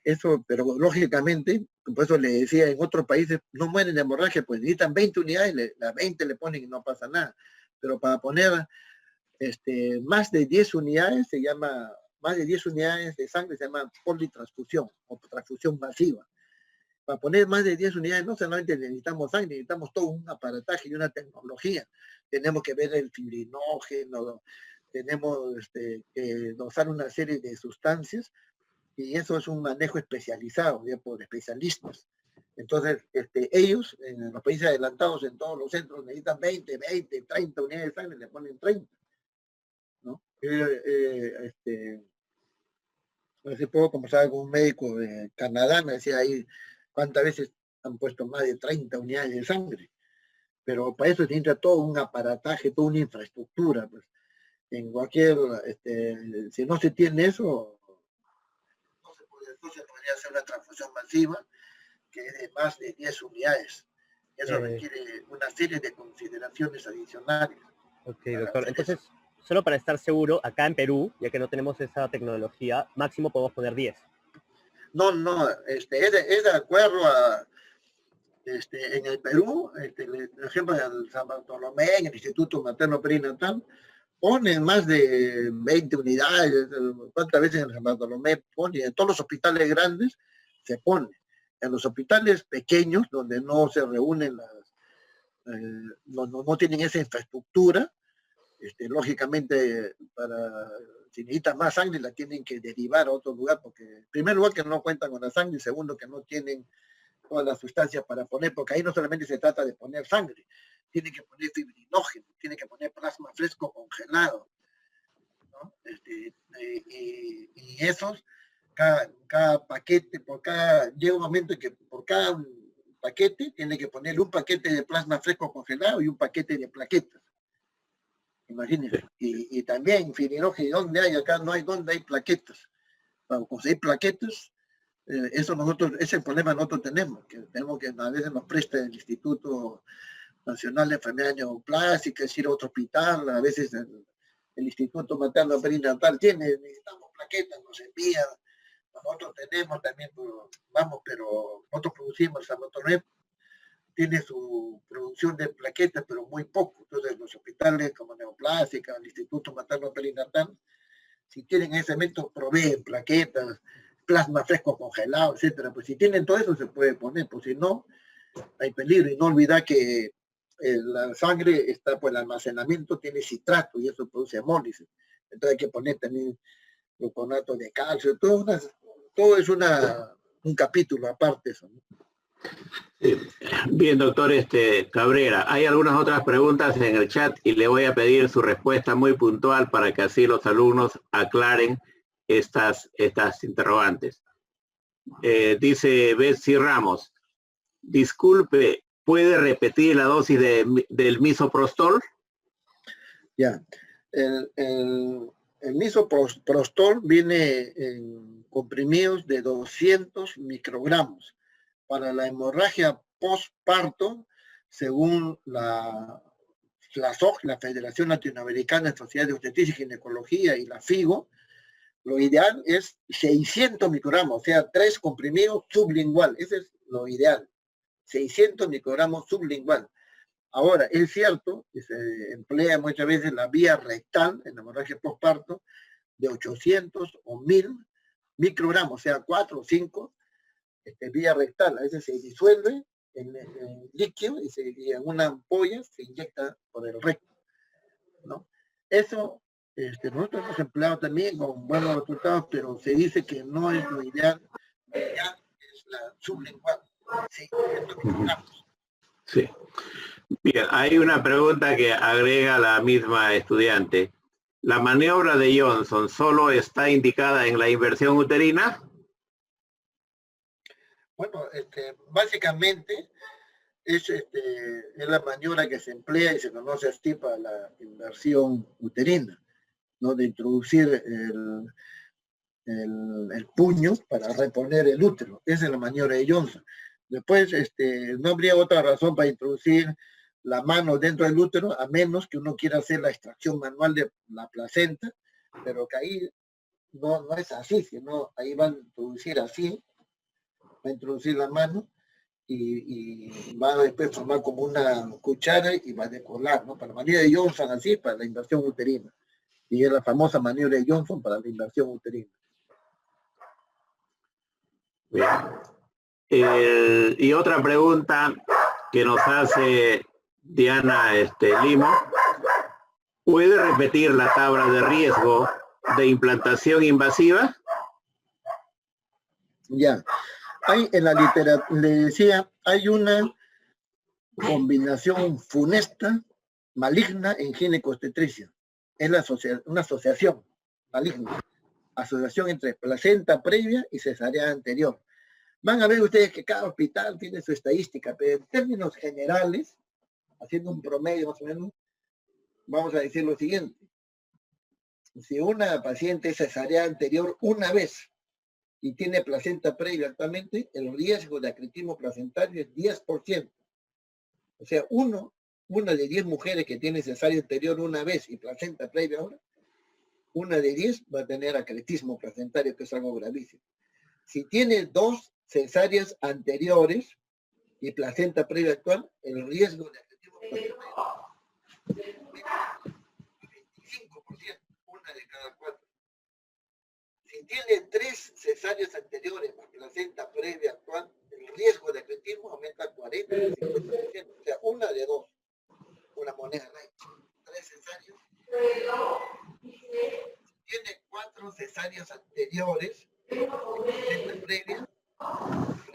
Eso, pero lógicamente, por eso le decía, en otros países no mueren de hemorragia, pues necesitan 20 unidades, las 20 le ponen y no pasa nada. Pero para poner más de 10 unidades más de 10 unidades de sangre se llama politransfusión o transfusión masiva. Para poner más de 10 unidades no solamente necesitamos sangre, necesitamos todo un aparataje y una tecnología. Tenemos que ver el fibrinógeno, tenemos que dosar una serie de sustancias y eso es un manejo especializado ya por especialistas. Entonces, ellos en los países adelantados, en todos los centros, necesitan 20, 30 unidades de sangre, le ponen 30. ¿No? Hace poco conversaba con un médico de Canadá, me decía ahí cuántas veces han puesto más de 30 unidades de sangre, pero para eso se necesita todo un aparataje, toda una infraestructura, pues. En cualquier, si no se tiene eso, no se podría hacer una transfusión masiva que es de más de 10 unidades. Eso requiere una serie de consideraciones adicionales. Ok, doctor. Entonces, solo para estar seguro, acá en Perú, ya que no tenemos esa tecnología, máximo podemos poner 10. No, es de acuerdo a, en el Perú, por ejemplo, en San Bartolomé, en el Instituto Materno Perinatal, ponen más de 20 unidades. ¿Cuántas veces en San Bartolomé ponen? En todos los hospitales grandes se pone. En los hospitales pequeños, donde no se reúnen no tienen esa infraestructura, lógicamente, si necesitan más sangre, la tienen que derivar a otro lugar, porque en primer lugar que no cuentan con la sangre, y segundo que no tienen todas las sustancias para poner, porque ahí no solamente se trata de poner sangre, tienen que poner fibrinógeno, tienen que poner plasma fresco congelado, ¿no? Y esos, cada paquete, llega un momento en que por cada paquete tiene que poner un paquete de plasma fresco congelado y un paquete de plaquetas. Imagínense. Y también fibrinógeno, ¿dónde hay? Acá no hay, ¿dónde hay plaquetas? Para conseguir plaquetas, ese problema nosotros tenemos que a veces nos presta el Instituto Nacional de Enfermedades Neoplásicas, ir a otro hospital, a veces el Instituto Materno Perinatal necesitamos plaquetas, nos envían, nosotros tenemos también, pero nosotros producimos, San Bartolomé tiene su producción de plaquetas, pero muy poco. Entonces los hospitales como Neoplástica, el Instituto Materno Perinatal, si tienen ese método, proveen plaquetas, plasma fresco congelado, etcétera. Pues si tienen todo eso se puede poner, pues si no, hay peligro. Y no olvidar que la sangre está, pues el almacenamiento tiene citrato y eso produce hemólisis. Entonces hay que poner también gluconato de calcio, todo es un capítulo aparte eso, ¿no? Bien, doctor Cabrera, hay algunas otras preguntas en el chat y le voy a pedir su respuesta muy puntual para que así los alumnos aclaren estas interrogantes. Dice Betsy Ramos, disculpe, ¿puede repetir la dosis del misoprostol? Ya, el misoprostol viene en comprimidos de 200 microgramos. Para la hemorragia postparto, según la SOG, la Federación Latinoamericana de Sociedades de Obstetricia y Ginecología, y la FIGO, lo ideal es 600 microgramos, o sea, 3 comprimidos sublingual. Ese es lo ideal, 600 microgramos sublingual. Ahora, es cierto que se emplea muchas veces la vía rectal en la hemorragia postparto de 800 o 1000 microgramos, o sea, 4 o 5, vía rectal. A veces se disuelve en líquido y en una ampolla se inyecta por el recto, ¿no? Eso nosotros hemos empleado también con buenos resultados, pero se dice que no es lo ideal. Lo ideal es la sublingual, 600 microgramos. Sí. Bien, hay una pregunta que agrega la misma estudiante. ¿La maniobra de Johnson solo está indicada en la inversión uterina? Bueno, básicamente es la maniobra que se emplea y se conoce así para la inversión uterina, ¿no? De introducir el puño para reponer el útero. Esa es la maniobra de Johnson. Después, no habría otra razón para introducir la mano dentro del útero, a menos que uno quiera hacer la extracción manual de la placenta, pero que ahí no es así, sino ahí van a introducir así, va a introducir la mano y va a después formar como una cuchara y va a decolar, ¿no? Para la maniobra de Johnson así, para la inversión uterina. Y es la famosa maniobra de Johnson para la inversión uterina. Bien. Y otra pregunta que nos hace Diana Limo. ¿Puede repetir la tabla de riesgo de implantación invasiva? Ya. Hay en la literatura, le decía, hay una combinación funesta, maligna en ginecoobstetricia. Es una asociación maligna. Asociación entre placenta previa y cesárea anterior. Van a ver ustedes que cada hospital tiene su estadística, pero en términos generales, haciendo un promedio más o menos, vamos a decir lo siguiente. Si una paciente es cesárea anterior una vez y tiene placenta previa actualmente, el riesgo de acretismo placentario es 10%. O sea, una de 10 mujeres que tiene cesárea anterior una vez y placenta previa ahora, una de 10 va a tener acretismo placentario, que es algo gravísimo. Si tiene 2 cesáreas anteriores y placenta previa actual, el riesgo de acretismo placentario es 25%, una de cada 4. Si tiene 3 cesáreas anteriores más placenta previa actual, el riesgo de acretismo aumenta a 40 y 50%. O sea, una de 2. Una moneda light. 3 cesáreas. Si tiene 4 cesáreas anteriores, placenta previa,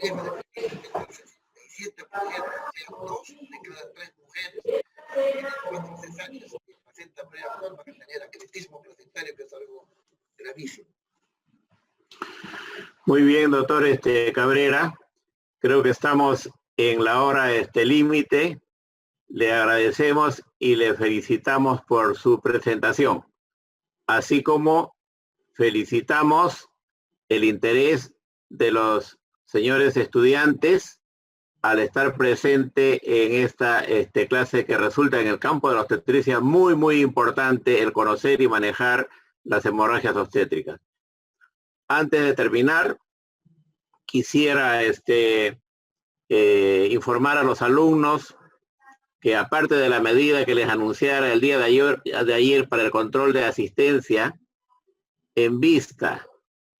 el riesgo de acretismo es del 67%. O sea, 2 de cada 3 mujeres tienen 4 cesáreas y placenta previa actual van a tener acretismo placentario, que es algo gravísimo. Muy bien, doctor Cabrera. Creo que estamos en la hora límite. Le agradecemos y le felicitamos por su presentación, así como felicitamos el interés de los señores estudiantes al estar presente en esta clase que resulta en el campo de la obstetricia muy, muy importante el conocer y manejar las hemorragias obstétricas. Antes de terminar, quisiera informar a los alumnos que aparte de la medida que les anunciara el día de ayer para el control de asistencia, en vista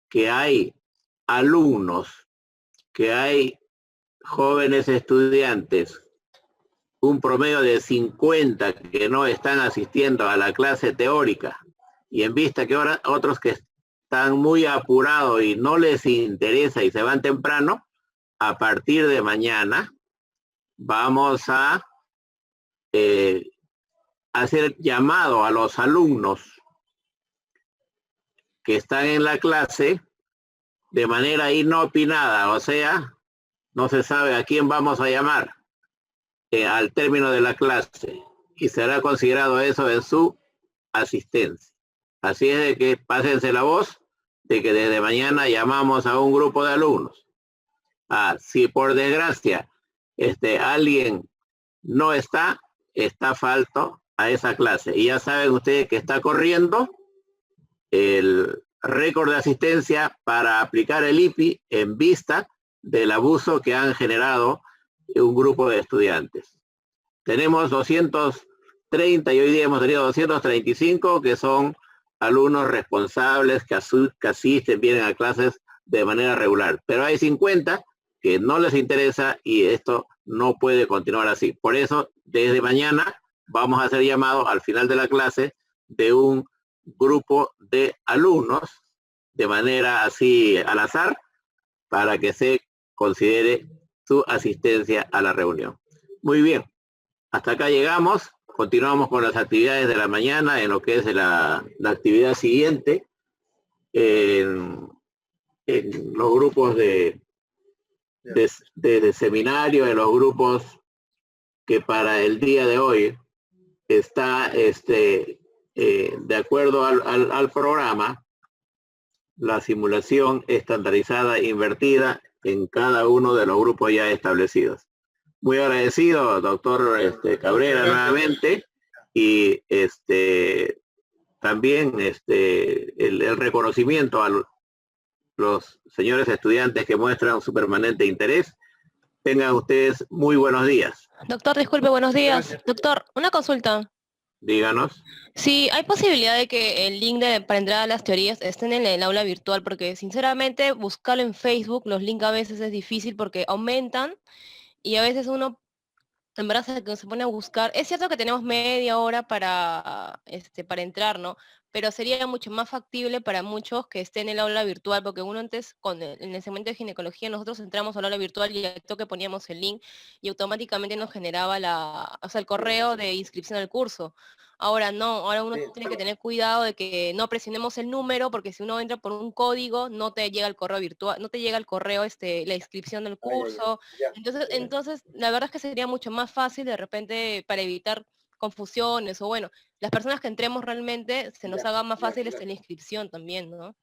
que hay alumnos, que hay jóvenes estudiantes, un promedio de 50 que no están asistiendo a la clase teórica, y en vista que ahora otros que están muy apurados y no les interesa y se van temprano, a partir de mañana vamos a hacer llamado a los alumnos que están en la clase de manera inopinada, o sea, no se sabe a quién vamos a llamar al término de la clase, y será considerado eso en su asistencia. Así es de que pásense la voz de que desde mañana llamamos a un grupo de alumnos. Si por desgracia alguien no está falto a esa clase. Y ya saben ustedes que está corriendo el récord de asistencia para aplicar el IPI en vista del abuso que han generado un grupo de estudiantes. Tenemos 230 y hoy día hemos tenido 235 que son alumnos responsables que asisten, vienen a clases de manera regular. Pero hay 50 que no les interesa y esto no puede continuar así. Por eso, desde mañana vamos a hacer llamado al final de la clase de un grupo de alumnos de manera así al azar para que se considere su asistencia a la reunión. Muy bien, hasta acá llegamos. Continuamos con las actividades de la mañana en lo que es la actividad siguiente en los grupos de de seminario de los grupos que para el día de hoy está de acuerdo al programa, la simulación estandarizada invertida en cada uno de los grupos ya establecidos. Muy agradecido, doctor Cabrera, nuevamente, y también el reconocimiento a los señores estudiantes que muestran su permanente interés. Tengan ustedes muy buenos días. Doctor, disculpe, buenos días. Doctor, una consulta. Díganos. Sí, ¿hay posibilidad de que el link para entrar a las teorías esté en el aula virtual? Porque sinceramente buscarlo en Facebook, los links a veces es difícil porque aumentan y a veces uno en verdad se pone a buscar. Es cierto que tenemos media hora para entrar, ¿no? Pero sería mucho más factible para muchos que esté en el aula virtual, porque uno antes, en el segmento de ginecología, nosotros entramos al aula virtual y al toque poníamos el link y automáticamente nos generaba el correo de inscripción al curso. Ahora no, ahora uno tiene que tener cuidado de que no presionemos el número, porque si uno entra por un código, no te llega el correo virtual, no te llega el correo la inscripción del curso. Entonces, la verdad es que sería mucho más fácil de repente para evitar confusiones o bueno, las personas que entremos realmente se nos haga más fácil la inscripción también, ¿no?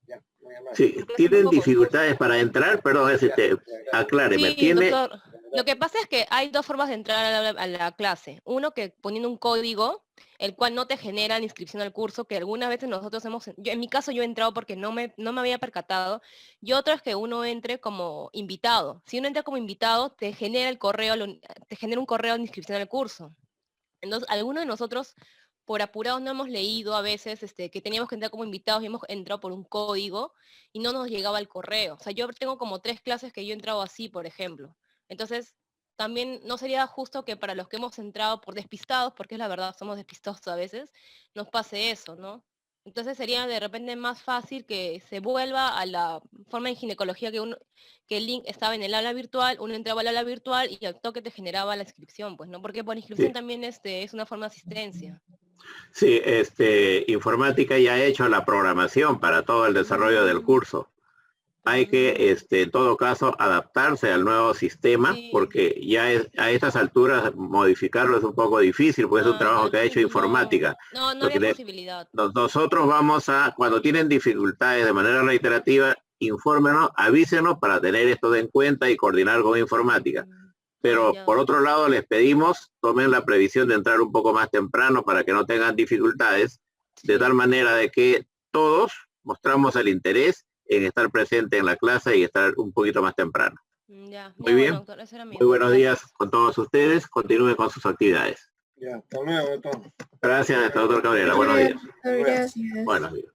Sí, ¿tienen dificultades para entrar? Perdón, acláreme. Sí, doctor, lo que pasa es que hay dos formas de entrar a la clase. Uno que poniendo un código, el cual no te genera la inscripción al curso, que algunas veces nosotros en mi caso yo he entrado porque no me había percatado, y otro es que uno entre como invitado. Si uno entra como invitado, te genera un correo de inscripción al curso. Entonces, algunos de nosotros, por apurados, no hemos leído a veces que teníamos que entrar como invitados y hemos entrado por un código y no nos llegaba el correo. O sea, yo tengo como 3 clases que yo he entrado así, por ejemplo. Entonces, también no sería justo que para los que hemos entrado por despistados, porque es la verdad, somos despistados a veces, nos pase eso, ¿no? Entonces sería de repente más fácil que se vuelva a la forma en ginecología que el link estaba en el aula virtual, uno entraba al aula virtual y al toque te generaba la inscripción, pues, ¿no? Porque por inscripción también es una forma de asistencia. Sí, informática ya ha hecho la programación para todo el desarrollo del curso. Hay que, en todo caso, adaptarse al nuevo sistema, porque ya a estas alturas modificarlo es un poco difícil, porque es un trabajo que ha hecho informática. No había posibilidad. Nosotros vamos cuando tienen dificultades de manera reiterativa, infórmenos, avísenos para tener esto en cuenta y coordinar con informática. Pero por otro lado les pedimos, tomen la previsión de entrar un poco más temprano para que no tengan dificultades, de tal manera de que todos mostramos el interés en estar presente en la clase y estar un poquito más temprano. Muy bien, doctor, muy buenos días con todos ustedes, continúen con sus actividades. Hasta luego, doctor. Gracias, doctor Cabrera, buenos días. Gracias. Buenos días.